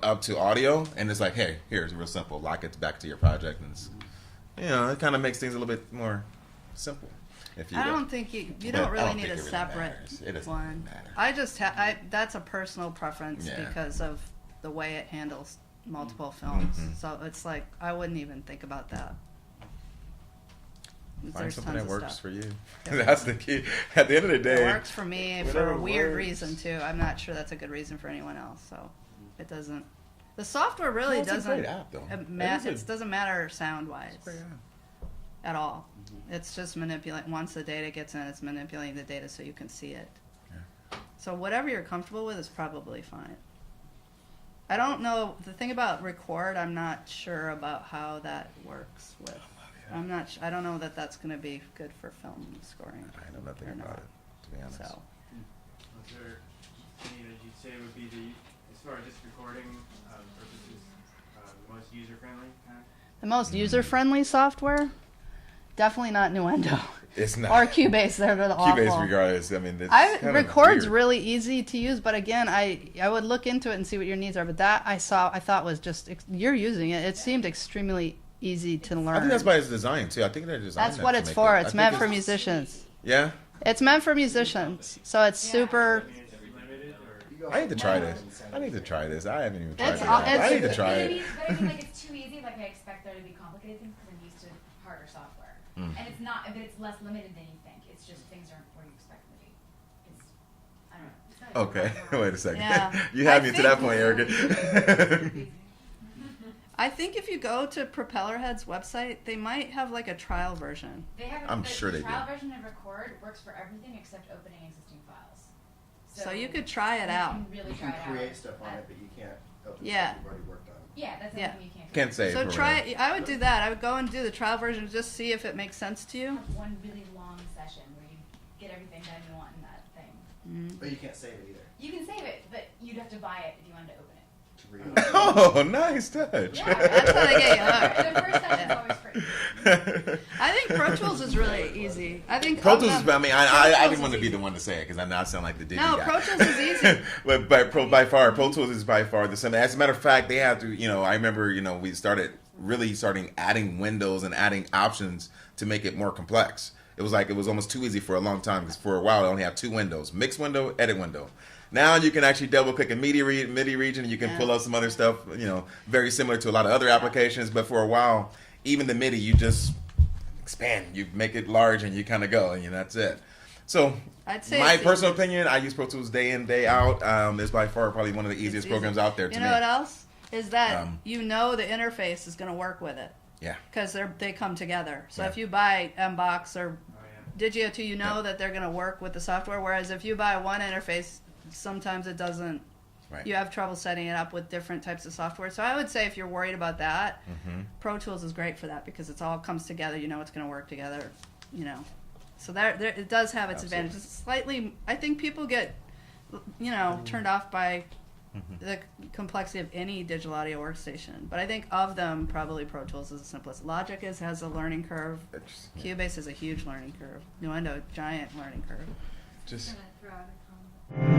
up to audio. And it's like, hey, here's real simple. Lock it back to your project, and it's, it kind of makes things a little bit more simple. If you I don't think you But don't I really don't need think a it really separate matters. It doesn't one. matter. I just that's a personal preference Yeah. because of the way it handles multiple films. Mhm. So it's like I wouldn't even think about that. Find There's something tons that of works stuff. for you. Yeah. That's the key. At the end of the It day, works for me for whatever a weird works. reason too. I'm not sure that's a good reason for anyone else. So it doesn't. The software really No, it's a doesn't. great app, though. It doesn't matter sound-wise Great app. at all. It's just once the data gets in, it's manipulating the data so you can see it. Yeah. So whatever you're comfortable with is probably fine. I don't know, the thing about record, I'm not sure about how that works with. I don't know that that's going to be good for film scoring. I know nothing or about not. it, to be honest. So, Was there any that you'd say would be as far as just recording purposes, the most user-friendly kind of? the most user-friendly software? Definitely not Nuendo. It's not. Or Cubase, they're the awful. Cubase, regardless. I mean, it's Record's weird. really easy to use, but again, I would look into it and see what your needs are. But that I thought was just you're using it. It seemed extremely easy to learn. I think that's by its design too. I think they're designed. That's what it's for. It's meant for musicians. Yeah. It's meant for musicians, so it's super. I mean, it's limited, or I need to try this. I need to try this. I haven't even tried It's it. all- yet. I need to But try I it. mean, but I mean, like, it's too easy. Like, I expect there to be complicated things because I'm used to harder software. Mm. And it's not, but it's less limited than you think. It's just things aren't where you expect them to be. It's, I don't know. It's not Okay, hard. wait a second. Yeah. You had I me to that think- point, Erica. I think if you go to Propellerhead's website, they might have like a trial version. They have I'm the sure they trial do. version of Record works for everything except opening existing files. So you could try it out. You can really You try can it out. create stuff on it, but you can't open Yeah. stuff you've already worked on. Yeah, that's Yeah. something you can't. Can't say. So for try. real. I would do that. I would go and do the trial version, just see if it makes sense to you. Have one really long session where you get everything done you want in that thing. But you can't save it either. You can save it, but you'd have to buy it if you wanted to open it. To read it. Oh, nice touch. Yeah, That's how they get you hooked. The first session's Yeah. always free. I think Pro Tools is really easy. I think Pro of Tools. them- I mean, Pro I Tools didn't want to is be easy. the one to say it because I now sound like the digi No, guy. Pro Tools is easy. but by far, Pro Tools is by far the simplest. As a matter of fact, they have to. I remember. We started adding windows and adding options to make it more complex. It was almost too easy for a long time because for a while I only had two windows: mix window, edit window. Now you can actually double click a MIDI region and you can pull up some other stuff, very similar to a lot of other applications. But for a while, even the MIDI, you just expand, you make it large and you kind of go and that's it. So I'd say my it's personal easy. opinion, I use Pro Tools day in, day out. It's by far probably one of the easiest It's programs easy. out there to You me. know what else? Is that Um, the interface is going to work with it. Yeah. Because they come together. So Yeah. if you buy MBox or oh yeah. Digio 2, that they're going to work with the software. Whereas if you buy one interface, sometimes it doesn't. Right. You have trouble setting it up with different types of software. So I would say if you're worried about that, Mhm. Pro Tools is great for that because it all comes together. It's going to work together. So there it does have its Absolutely. advantages. Slightly, I think people get, turned off by the complexity of any digital audio workstation. But I think of them, probably Pro Tools is the simplest. Logic has a learning curve. Cubase is a huge learning curve. Nuendo, giant learning curve. Just Gonna throw out a comment.